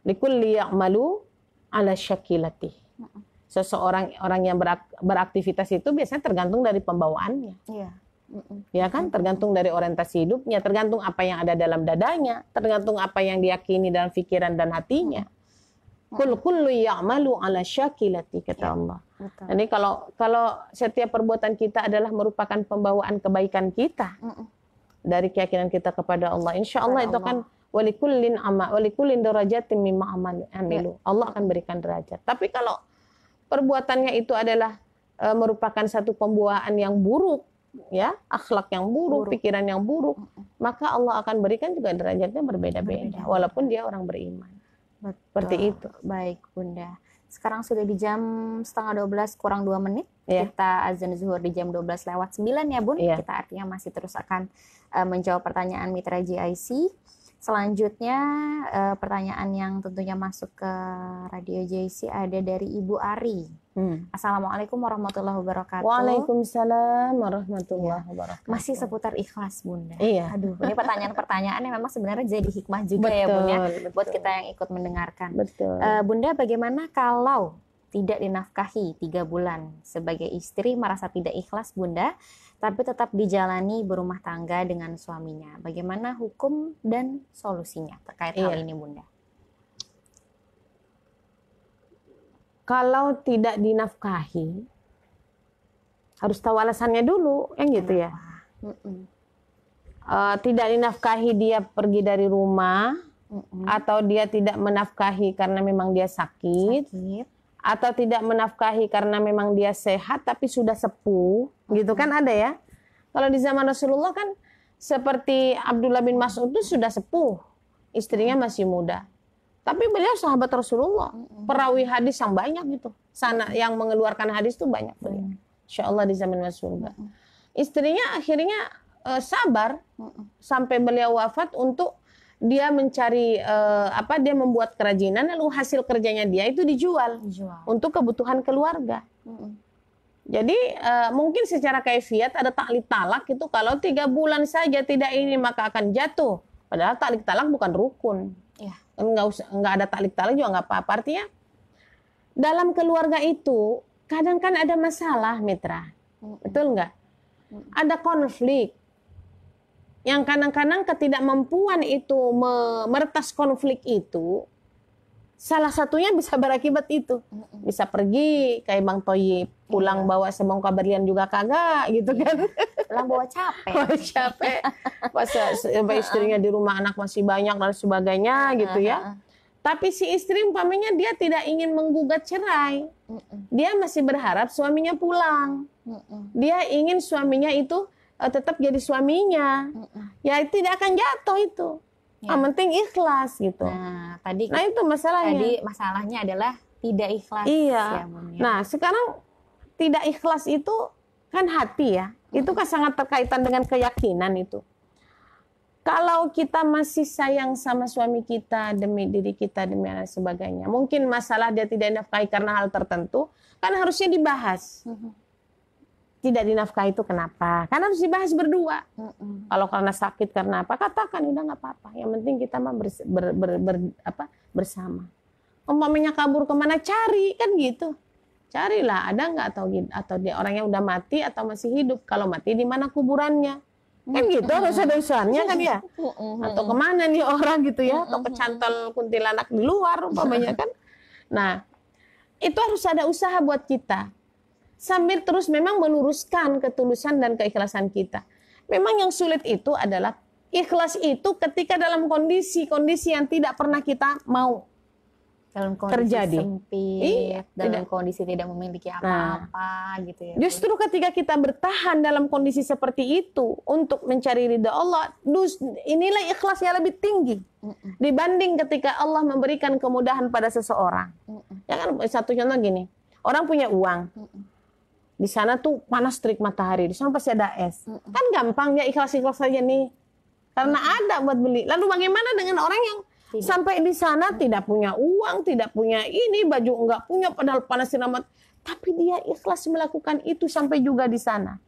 Speaker 2: likulli ya'malu ala syakilati. Seseorang orang yang beraktivitas itu biasanya tergantung dari pembawaannya.
Speaker 1: Iya.
Speaker 2: Ya kan, tergantung dari orientasi hidupnya, tergantung apa yang ada dalam dadanya, tergantung apa yang diyakini dalam pikiran dan hatinya. Kullu ya'malu ala syakilati, kata Allah.
Speaker 1: Betul.
Speaker 2: Jadi kalau setiap perbuatan kita adalah merupakan pembawaan kebaikan kita dari keyakinan kita kepada Allah, insya Allah itu kan walikullin darajatin mimma amilu. Allah akan berikan derajat. Tapi kalau perbuatannya itu adalah merupakan satu pembawaan yang buruk, ya, akhlak yang buruk, pikiran yang buruk, maka Allah akan berikan juga derajatnya berbeda-beda, walaupun dia orang beriman.
Speaker 1: Betul.
Speaker 2: Seperti itu.
Speaker 1: Baik, Bunda. Sekarang sudah di jam 11:30 kurang 2 menit. Kita azan zuhur di jam 12:09 ya, Bun. Kita artinya masih terus akan menjawab pertanyaan Mitra JIC. Selanjutnya pertanyaan yang tentunya masuk ke Radio JIC ada dari Ibu Ari. Assalamualaikum warahmatullahi wabarakatuh.
Speaker 2: Waalaikumsalam warahmatullahi wabarakatuh.
Speaker 1: Masih seputar ikhlas, Bunda.
Speaker 2: Iya.
Speaker 1: Aduh, ini pertanyaan-pertanyaan yang memang sebenarnya jadi hikmah juga ya, Bun ya, buat kita yang ikut mendengarkan.
Speaker 2: Betul.
Speaker 1: Bunda, bagaimana kalau tidak dinafkahi 3 bulan sebagai istri merasa tidak ikhlas, Bunda, tapi tetap dijalani berumah tangga dengan suaminya? Bagaimana hukum dan solusinya terkait hal ini, Bunda?
Speaker 2: Kalau tidak dinafkahi, harus tahu alasannya dulu, yang gitu ya. Tidak dinafkahi dia pergi dari rumah, atau dia tidak menafkahi karena memang dia sakit, atau tidak menafkahi karena memang dia sehat tapi sudah sepuh, gitu kan ada ya. Kalau di zaman Rasulullah kan seperti Abdullah bin Mas'ud itu sudah sepuh, istrinya masih muda. Tapi beliau sahabat Rasulullah, perawi hadis yang banyak gitu. Sana yang mengeluarkan hadis itu banyak beliau. Insya Allah di zaman surga. Istrinya akhirnya sabar sampai beliau wafat untuk dia mencari dia membuat kerajinan, lalu hasil kerjanya dia itu dijual untuk kebutuhan keluarga. Jadi mungkin secara kaifiat ada taklid talak itu kalau 3 bulan saja tidak ini maka akan jatuh. Padahal taklid talak bukan rukun. Nggak ada taklid talak juga nggak apa-apa. Artinya dalam keluarga itu kadang kan ada masalah, Mitra. Betul nggak? Ada konflik. Yang kadang-kadang ketidakmampuan itu meretas konflik itu, salah satunya bisa berakibat itu. Bisa pergi kayak Bang Toyib, pulang bawa sebongkah berlian juga kagak gitu kan.
Speaker 1: Pulang bawa capek.
Speaker 2: Bawa capek. Pas istrinya di rumah, anak masih banyak dan sebagainya gitu ya. Tapi si istri umpamanya dia tidak ingin menggugat cerai. Dia masih berharap suaminya pulang. Dia ingin suaminya itu tetap jadi suaminya. Ya tidak akan jatuh itu. Yang penting ikhlas gitu. Nah itu masalahnya.
Speaker 1: Tadi masalahnya adalah tidak ikhlas.
Speaker 2: Iya.
Speaker 1: Ya,
Speaker 2: nah sekarang tidak ikhlas itu kan hati ya. Itu kan sangat terkaitan dengan keyakinan itu. Kalau kita masih sayang sama suami kita demi diri kita demi dan sebagainya, mungkin masalah dia tidak dinafkahi karena hal tertentu, kan harusnya dibahas. Tidak dinafkahi itu kenapa? Kan harus dibahas berdua. Kalau karena sakit karena apa? Katakan udah nggak apa-apa. Yang penting kita mah bersama. Umpamanya kabur kemana cari kan gitu. carilah ada nggak atau dia orang yang udah mati atau masih hidup. Kalau mati di mana kuburannya? Kan gitu harus ada usahanya kan ya. Atau kemana nih orang gitu ya? Atau kecantol kuntilanak di luar umpamanya kan. Nah, itu harus ada usaha buat kita. Sambil terus memang meluruskan ketulusan dan keikhlasan kita. Memang yang sulit itu adalah ikhlas itu ketika dalam kondisi-kondisi yang tidak pernah kita mau
Speaker 1: dalam kondisi
Speaker 2: terjadi.
Speaker 1: Sempit, dalam kondisi tidak memiliki apa-apa gitu ya.
Speaker 2: Justru ketika kita bertahan dalam kondisi seperti itu untuk mencari ridha Allah, inilah ikhlasnya lebih tinggi dibanding ketika Allah memberikan kemudahan pada seseorang. Ya kan, satu contoh gini, orang punya uang, di sana tuh panas terik matahari, di sana pasti ada es, kan gampang ya ikhlas-ikhlas saja nih, karena ada buat beli. Lalu bagaimana dengan orang yang sampai di sana tidak punya uang, tidak punya ini, baju enggak punya, padahal panas amat, tapi dia ikhlas melakukan itu sampai juga di sana.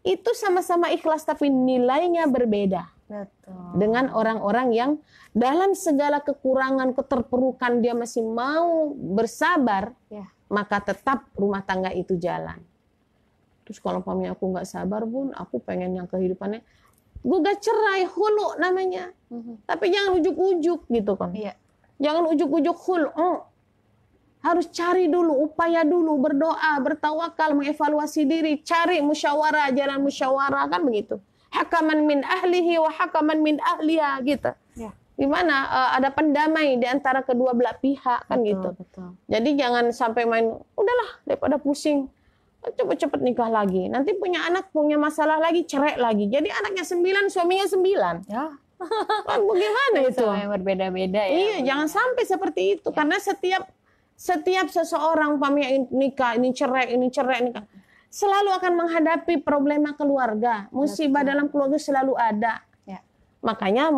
Speaker 2: Itu sama-sama ikhlas tapi nilainya berbeda.
Speaker 1: Betul.
Speaker 2: Dengan orang-orang yang dalam segala kekurangan, keterpurukan dia masih mau bersabar, maka tetap rumah tangga itu jalan. Terus kalau umpamanya aku nggak sabar Bun, aku pengen yang kehidupannya gugat cerai, hulu namanya. Tapi jangan ujuk-ujuk gitu kan. Jangan ujuk-ujuk hulu. Harus cari dulu, upaya dulu, berdoa, bertawakal, mengevaluasi diri, cari musyawarah, jalan musyawarah kan begitu. Hakaman min ahlihi wa hakaman min ahliha gitu. Gimana ada pendamai di antara kedua belah pihak kan gitu. Jadi jangan sampai main, udahlah daripada pusing. Cepet-cepet nikah lagi, nanti punya anak, punya masalah lagi, cerai lagi. Jadi anaknya 9, suaminya 9.
Speaker 1: Ya.
Speaker 2: Kan bagaimana itu?
Speaker 1: Yang berbeda-beda ya.
Speaker 2: Iya, jangan sampai seperti itu. Karena setiap seseorang umpamanya nikah, ini cerai, nikah, selalu akan menghadapi problema keluarga. Musibah dalam keluarga selalu ada. Makanya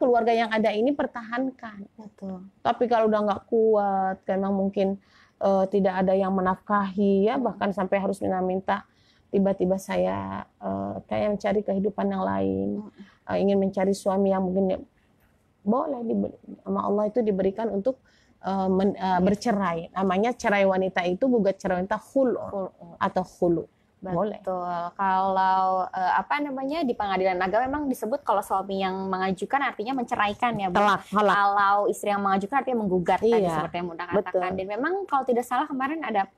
Speaker 2: keluarga yang ada ini pertahankan. Tapi kalau udah nggak kuat, memang mungkin tidak ada yang menafkahi ya, bahkan sampai harus minta tiba-tiba saya kayak mencari kehidupan yang lain, ingin mencari suami yang mungkin boleh sama Allah itu diberikan untuk bercerai. Namanya cerai wanita itu gugat cerai wanita khulu atau khulu. Boleh.
Speaker 1: Betul. Kalau di pengadilan agama memang disebut kalau suami yang mengajukan artinya menceraikan ya, Bu. Kalau istri yang mengajukan artinya menggugat tadi seperti yang Bunda katakan. Dan memang kalau tidak salah kemarin ada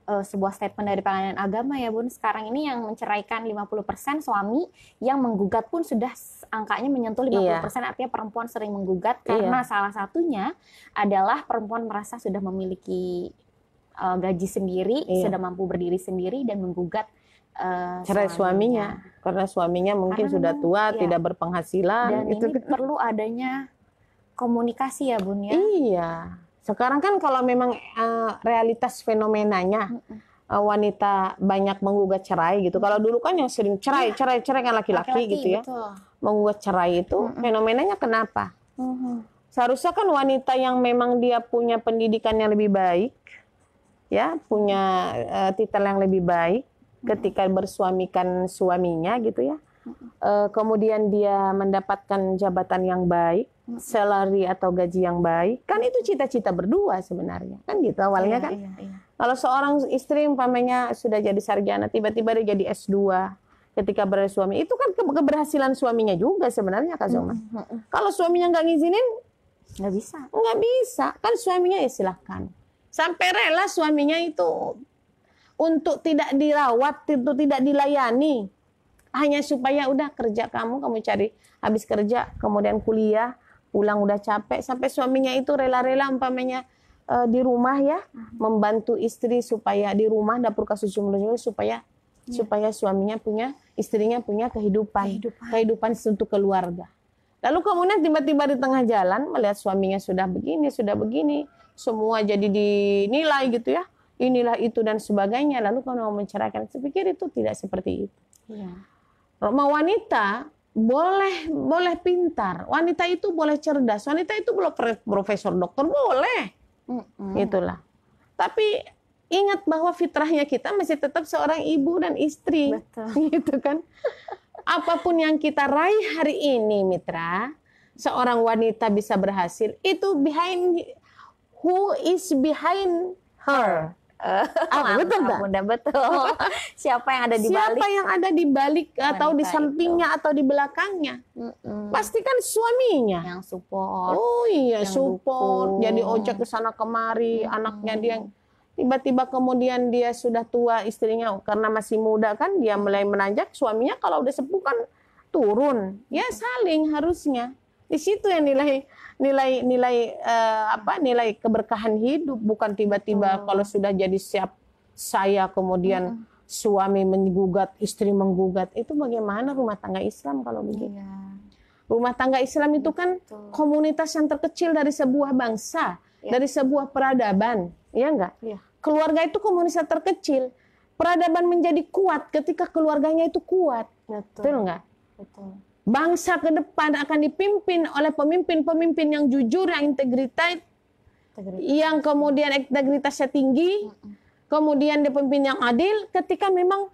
Speaker 1: sebuah statement dari pengadilan agama ya, Bun. Sekarang ini yang menceraikan 50% suami, yang menggugat pun sudah angkanya menyentuh 50%, artinya perempuan sering menggugat karena salah satunya adalah perempuan merasa sudah memiliki gaji sendiri, sudah mampu berdiri sendiri dan menggugat
Speaker 2: cerai suaminya. Karena suaminya mungkin sudah tua, tidak berpenghasilan.
Speaker 1: Dan itu perlu adanya komunikasi ya, Bun ya.
Speaker 2: Iya. Sekarang kan kalau memang realitas fenomenanya wanita banyak menggugat cerai gitu. Kalau dulu kan yang sering cerai kan laki-laki gitu ya. Betul. Menggugat cerai itu fenomenanya kenapa? Seharusnya kan wanita yang memang dia punya pendidikan yang lebih baik, ya, punya titel yang lebih baik ketika bersuamikan suaminya gitu ya. Kemudian dia mendapatkan jabatan yang baik, salary atau gaji yang baik, kan itu cita-cita berdua sebenarnya, kan gitu awalnya kan. Kalau seorang istri umpamanya sudah jadi sarjana, tiba-tiba dia jadi S2 ketika bersuami, itu kan keberhasilan suaminya juga sebenarnya, Kak Zoma. Kalau suaminya nggak ngizinin, nggak bisa, kan suaminya ya silahkan. Sampai rela suaminya itu untuk tidak dirawat, itu tidak dilayani, hanya supaya udah kerja kamu cari habis kerja, kemudian kuliah, pulang udah capek, sampai suaminya itu rela-rela umpamanya di rumah ya, membantu istri supaya di rumah dapur kasus jumlah supaya suaminya istrinya punya kehidupan untuk keluarga. Lalu kemudian tiba-tiba di tengah jalan melihat suaminya sudah begini, semua jadi dinilai gitu ya, inilah itu dan sebagainya. Lalu kalau mau menceraikan, saya pikir itu tidak seperti itu. Mau wanita boleh pintar, wanita itu boleh cerdas, wanita itu boleh profesor dokter boleh, itulah. Tapi ingat bahwa fitrahnya kita masih tetap seorang ibu dan istri, gitu kan. Apapun yang kita raih hari ini, mitra, seorang wanita bisa berhasil, itu who is behind her. Betul
Speaker 1: Mantap,
Speaker 2: tak?
Speaker 1: Bunda, betul. Siapa yang ada di balik?
Speaker 2: Siapa yang ada di balik atau di
Speaker 1: wanita
Speaker 2: sampingnya atau di belakangnya? Pasti kan suaminya.
Speaker 1: Yang support.
Speaker 2: Oh iya,
Speaker 1: yang
Speaker 2: support.
Speaker 1: dukung.
Speaker 2: Jadi ojek ke sana kemari, anaknya dia tiba-tiba kemudian dia sudah tua, istrinya karena masih muda kan dia mulai menanjak, suaminya kalau udah sepuh kan turun. Ya saling harusnya. Di situ yang nilai keberkahan hidup, bukan tiba-tiba kalau sudah jadi siap saya kemudian suami menggugat, istri menggugat. Itu bagaimana rumah tangga Islam kalau begitu?
Speaker 1: Iya.
Speaker 2: Rumah tangga Islam itu kan komunitas yang terkecil dari sebuah bangsa, dari sebuah peradaban, ya enggak?
Speaker 1: Iya.
Speaker 2: Keluarga itu komunitas terkecil. Peradaban menjadi kuat ketika keluarganya itu kuat. Betul enggak?
Speaker 1: Betul.
Speaker 2: Bangsa ke depan akan dipimpin oleh pemimpin-pemimpin yang jujur, yang integritas, yang kemudian integritasnya tinggi, kemudian dia pemimpin yang adil. Ketika memang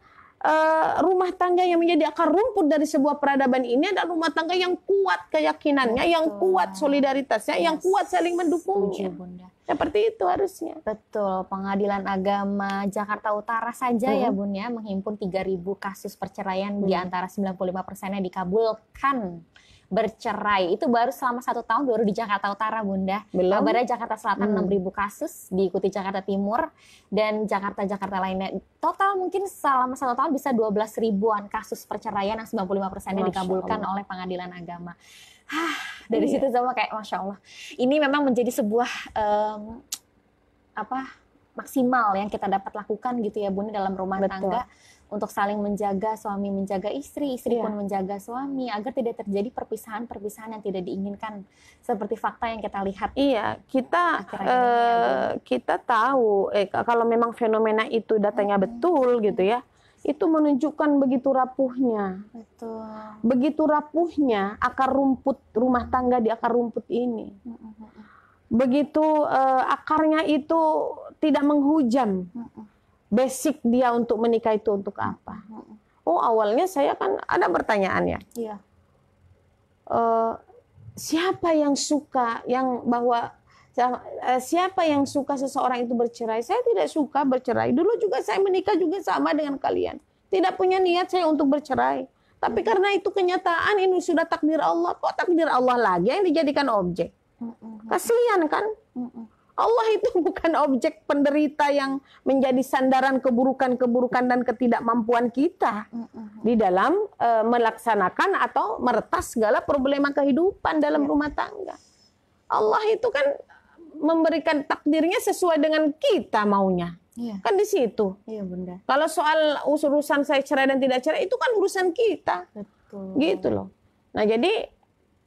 Speaker 2: rumah tangga yang menjadi akar rumput dari sebuah peradaban ini adalah rumah tangga yang kuat keyakinannya, yang kuat solidaritasnya, yang kuat saling mendukungnya.
Speaker 1: Bunda.
Speaker 2: Seperti itu harusnya.
Speaker 1: Betul, Pengadilan Agama Jakarta Utara saja ya Bun ya menghimpun 3.000 kasus perceraian di antara 95%-nya dikabulkan bercerai. Itu baru selama 1 tahun baru di Jakarta Utara Bunda. Kabarnya Jakarta Selatan 6.000 kasus, diikuti Jakarta Timur dan Jakarta lainnya. Total mungkin selama 1 tahun bisa 12 ribuan kasus perceraian yang 95%-nya dikabulkan oleh Pengadilan Agama. Dari situ sama kayak Masya Allah. Ini memang menjadi sebuah maksimal yang kita dapat lakukan gitu ya Bunda dalam rumah tangga untuk saling menjaga, suami menjaga istri, istri pun menjaga suami agar tidak terjadi perpisahan-perpisahan yang tidak diinginkan seperti fakta yang kita lihat.
Speaker 2: Iya, kita tahu kalau memang fenomena itu datanya betul gitu ya. Itu menunjukkan begitu rapuhnya.
Speaker 1: Betul.
Speaker 2: Begitu rapuhnya akar rumput rumah tangga di akar rumput ini. Begitu akarnya itu tidak menghujam. Basic dia untuk menikah itu untuk apa? Oh, awalnya saya kan ada pertanyaan ya.
Speaker 1: Iya.
Speaker 2: Siapa yang suka siapa yang suka seseorang itu bercerai? Saya tidak suka bercerai. Dulu juga saya menikah juga sama dengan kalian. Tidak punya niat saya untuk bercerai. Tapi karena itu kenyataan, ini sudah takdir Allah. Kok takdir Allah lagi yang dijadikan objek? Kasihan kan? Allah itu bukan objek penderita yang menjadi sandaran keburukan-keburukan dan ketidakmampuan kita di dalam melaksanakan atau meretas segala problema kehidupan dalam rumah tangga. Allah itu kan memberikan takdirnya sesuai dengan kita maunya. Kan di situ. Iya, Bunda. Kalau soal urusan saya cerai dan tidak cerai itu kan urusan kita. Betul. Gitu loh. Nah, jadi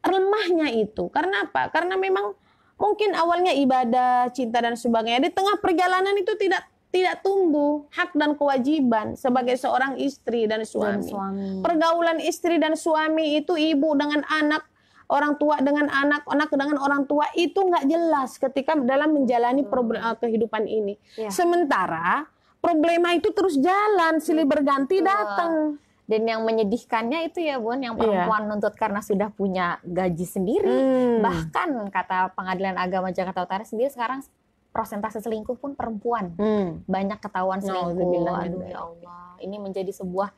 Speaker 2: lemahnya itu karena apa? Karena memang mungkin awalnya ibadah, cinta dan sebagainya. Di tengah perjalanan itu tidak tumbuh hak dan kewajiban sebagai seorang istri dan suami. Pergaulan istri dan suami itu ibu dengan anak, orang tua dengan anak, anak dengan orang tua itu nggak jelas ketika dalam menjalani kehidupan ini. Sementara problema itu terus jalan, silih berganti datang.
Speaker 1: Dan yang menyedihkannya itu ya Bun, yang perempuan nuntut karena sudah punya gaji sendiri. Bahkan kata Pengadilan Agama Jakarta Utara sendiri sekarang persentase selingkuh pun perempuan. Banyak ketahuan selingkuh. Aduh ya Allah, ini menjadi sebuah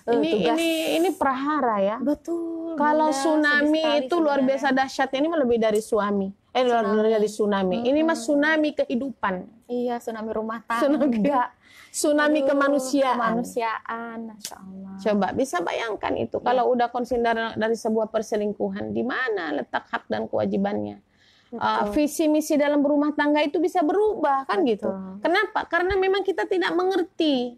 Speaker 2: ini prahara ya.
Speaker 1: Betul.
Speaker 2: Kalau tsunami itu luar biasa dahsyatnya, ini lebih dari suami. Dari tsunami. Ini mah tsunami kehidupan.
Speaker 1: Iya, tsunami rumah tangga.
Speaker 2: Tsunami kemanusiaan.
Speaker 1: Masya Allah.
Speaker 2: Coba bisa bayangkan itu. Kalau udah konsider dari sebuah perselingkuhan, di mana letak hak dan kewajibannya? Visi misi dalam rumah tangga itu bisa berubah kan gitu. Kenapa? Karena memang kita tidak mengerti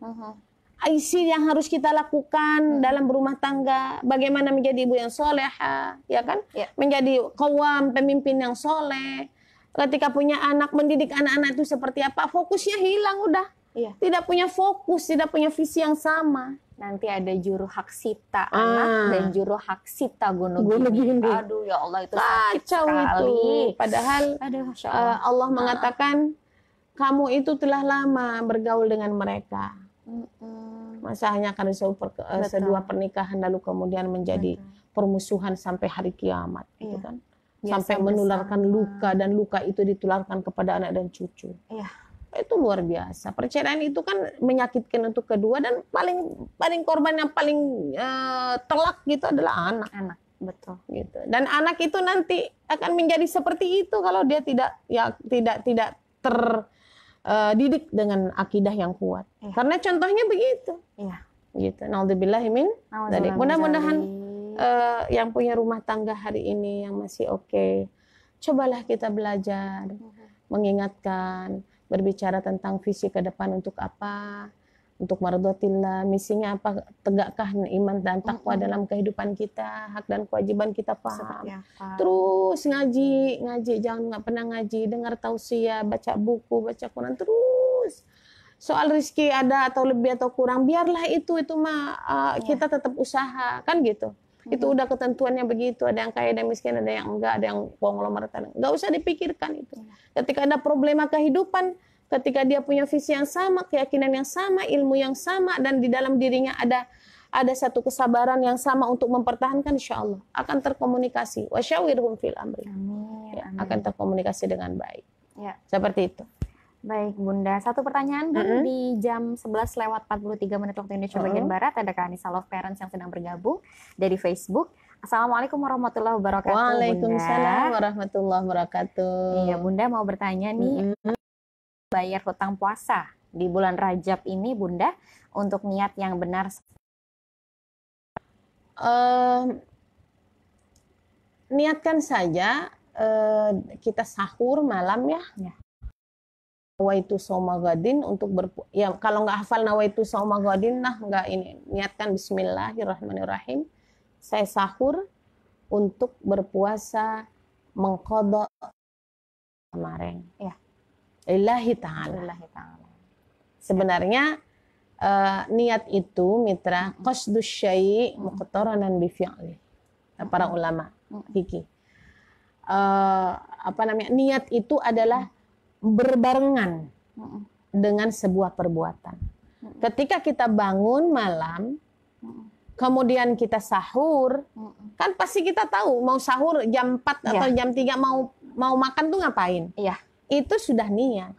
Speaker 2: isi yang harus kita lakukan dalam berumah tangga, bagaimana menjadi ibu yang soleha, ya kan? Menjadi qawam, pemimpin yang soleh. Ketika punya anak, mendidik anak-anak itu seperti apa? Fokusnya hilang udah. Tidak punya fokus, tidak punya visi yang sama.
Speaker 1: Nanti ada juru hak sita anak dan juru hak sita gunung gini. Aduh ya Allah, itu sakit sekali.
Speaker 2: Itu. Padahal Allah mengatakan kamu itu telah lama bergaul dengan mereka. Masa hanya karena sebuah pernikahan lalu kemudian menjadi permusuhan sampai hari kiamat, gitu kan? Sampai menularkan luka dan luka itu ditularkan kepada anak dan cucu. itu luar biasa. Perceraian itu kan menyakitkan untuk kedua, dan paling korban yang paling telak gitu adalah anak.
Speaker 1: Anak, betul.
Speaker 2: Gitu. Dan anak itu nanti akan menjadi seperti itu kalau dia tidak terdidik dengan akidah yang kuat.
Speaker 1: Iya.
Speaker 2: Karena contohnya begitu.
Speaker 1: Iya.
Speaker 2: Gitu. Naudzubillahimin. Mudah-mudahan yang punya rumah tangga hari ini yang masih oke, cobalah kita belajar, mengingatkan, berbicara tentang visi ke depan untuk apa, untuk mardhatillah, misinya apa, tegakkah iman dan takwa dalam kehidupan kita, hak dan kewajiban kita paham. Terus ngaji, jangan nggak pernah ngaji, dengar tausiah, baca buku, baca Quran terus. Soal rezeki ada atau lebih atau kurang, biarlah itu mah kita tetap usaha, kan gitu. Itu udah ketentuannya begitu, ada yang kaya, ada yang miskin, ada yang enggak, ada yang konglomerat, enggak usah dipikirkan itu. Ketika ada problema kehidupan, ketika dia punya visi yang sama, keyakinan yang sama, ilmu yang sama, dan di dalam dirinya ada satu kesabaran yang sama untuk mempertahankan, insya Allah akan terkomunikasi. Wasyawirhum fil amri.
Speaker 1: Amin,
Speaker 2: ya,
Speaker 1: amin.
Speaker 2: akan terkomunikasi dengan baik.
Speaker 1: Ya.
Speaker 2: Seperti itu.
Speaker 1: Baik Bunda, satu pertanyaan Bun, di jam 11:43 waktu Indonesia bagian Barat ada Kak Anissa Love Parents yang sedang bergabung dari Facebook. Assalamualaikum warahmatullahi wabarakatuh.
Speaker 2: Waalaikumsalam warahmatullahi wabarakatuh.
Speaker 1: Iya Bunda mau bertanya nih, bayar hutang puasa di bulan Rajab ini Bunda untuk niat yang benar.
Speaker 2: Niatkan saja kita sahur malam ya. Nawaitu shauma ghadin untuk ya kalau nggak hafal nawaitu shauma ghadin nggak ini, niatkan bismillahirrahmanirrahim, saya sahur untuk berpuasa mengqadha kemarin ya lillahi ta'ala. Sebenarnya niat itu mitra qasdus syai' muqtaranan bi fi'li. Para ulama fikih niat itu adalah berbarengan dengan sebuah perbuatan. Ketika kita bangun malam, kemudian kita sahur, kan pasti kita tahu mau sahur jam 4 atau jam 3 mau makan tuh ngapain?
Speaker 1: Iya.
Speaker 2: Itu sudah niat.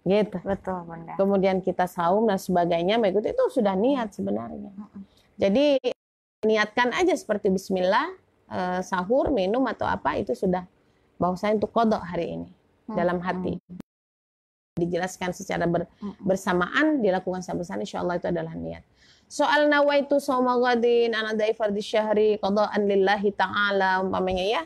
Speaker 2: Gitu.
Speaker 1: Betul, Bunda.
Speaker 2: Kemudian kita saum dan sebagainya, mengikuti itu sudah niat sebenarnya. Jadi niatkan aja seperti bismillah, sahur, minum atau apa itu sudah bahwasanya untuk qadha hari ini. Dalam hati dijelaskan secara bersamaan, dilakukan sama-sama, insyaallah itu adalah niat. Soal nawaitu shauma ghadin ana da'i fardhi syahri qada'an lillahi ta'ala umpamanya ya,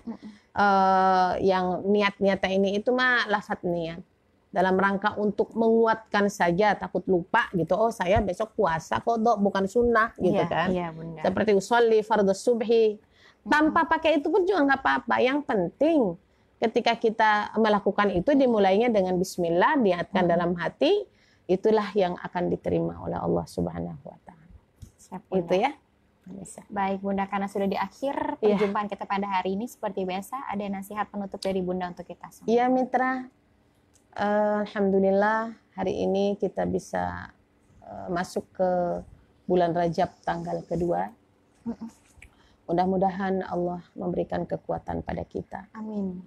Speaker 2: yang niat-niatnya ini itu mah lafaz niat dalam rangka untuk menguatkan saja, takut lupa gitu, oh saya besok puasa qadha bukan sunnah gitu kan.
Speaker 1: Iya, Bunda.
Speaker 2: Seperti usolli fardhu subhi tanpa pakai itu pun juga nggak apa-apa, yang penting ketika kita melakukan itu dimulainya dengan bismillah, niatkan dalam hati, itulah yang akan diterima oleh Allah Subhanahu wa taala. Itu ya.
Speaker 1: Baik Bunda, karena sudah di akhir perjumpaan kita pada hari ini, seperti biasa ada nasihat penutup dari Bunda untuk kita semua.
Speaker 2: Iya mitra, alhamdulillah hari ini kita bisa masuk ke bulan Rajab tanggal kedua. Mudah-mudahan Allah memberikan kekuatan pada kita.
Speaker 1: Amin.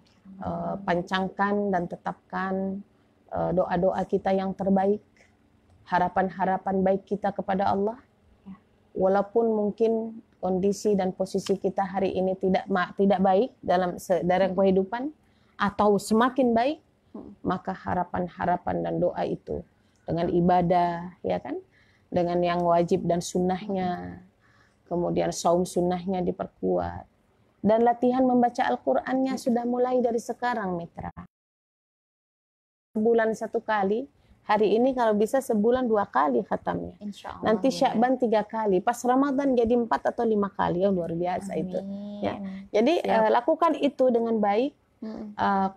Speaker 2: Pancangkan dan tetapkan doa-doa kita yang terbaik, harapan-harapan baik kita kepada Allah. Walaupun mungkin kondisi dan posisi kita hari ini tidak baik dalam kehidupan atau semakin baik, maka harapan-harapan dan doa itu dengan ibadah, ya kan, dengan yang wajib dan sunnahnya, kemudian saum sunnahnya diperkuat. Dan latihan membaca Al-Qur'annya sudah mulai dari sekarang, mitra. Sebulan 1 kali, hari ini kalau bisa sebulan 2 kali khatamnya. Nanti Sya'ban 3 kali, pas Ramadan jadi 4 atau 5 kali, luar biasa. Amin. Itu. Ya. Jadi lakukan itu dengan baik.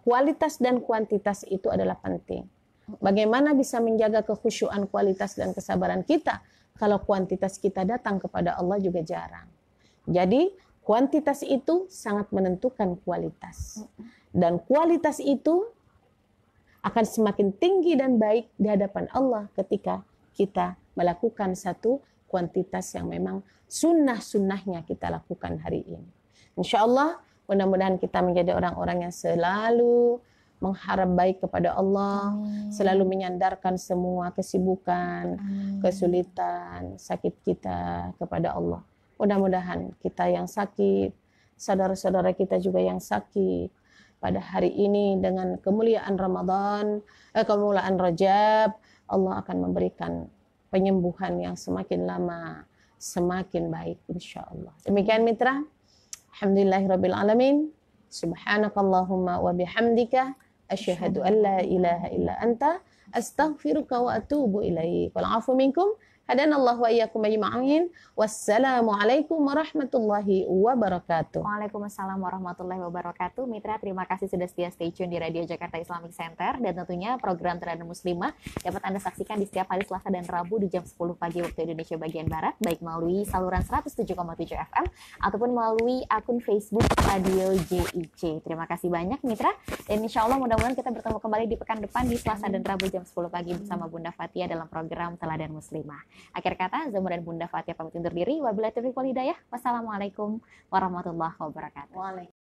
Speaker 2: Kualitas dan kuantitas itu adalah penting. Bagaimana bisa menjaga kekhusyuan, kualitas dan kesabaran kita kalau kuantitas kita datang kepada Allah juga jarang. Jadi kuantitas itu sangat menentukan kualitas. Dan kualitas itu akan semakin tinggi dan baik di hadapan Allah ketika kita melakukan satu kuantitas yang memang sunnah-sunnahnya kita lakukan hari ini. Insya Allah mudah-mudahan kita menjadi orang-orang yang selalu mengharap baik kepada Allah,
Speaker 1: Amin.
Speaker 2: selalu menyandarkan semua kesibukan,
Speaker 1: Amin.
Speaker 2: kesulitan, sakit kita kepada Allah. Mudah-mudahan kita yang sakit, saudara-saudara kita juga yang sakit, pada hari ini dengan kemuliaan kemuliaan Rajab, Allah akan memberikan penyembuhan yang semakin lama, semakin baik insya-Allah. Demikian mitra. Alhamdulillahirabbil alamin. Subhanakallahumma wa bihamdika asyhadu an la ilaha illa anta astaghfiruka wa atubu ilaik. Wal 'afu minkum. Hadanallahu wa iyyakum ajma'in. Wassalamualaikum warahmatullahi wabarakatuh.
Speaker 1: Waalaikumsalam warahmatullahi wabarakatuh. Mitra, terima kasih sudah setia stay tune di Radio Jakarta Islamic Center, dan tentunya program Teladan Muslimah dapat Anda saksikan di setiap hari Selasa dan Rabu di jam 10 pagi waktu Indonesia bagian Barat, baik melalui saluran 107,7 FM ataupun melalui akun Facebook Radio JIC. Terima kasih banyak Mitra, dan insya Allah mudah-mudahan kita bertemu kembali di pekan depan di Selasa dan Rabu jam 10 pagi bersama Bunda Fatia dalam program Teladan Muslimah. Akhir kata, Zahma dan Bunda Fatia pamit undur diri. Wabillahi taufiq wal hidayah. Wassalamualaikum warahmatullahi wabarakatuh.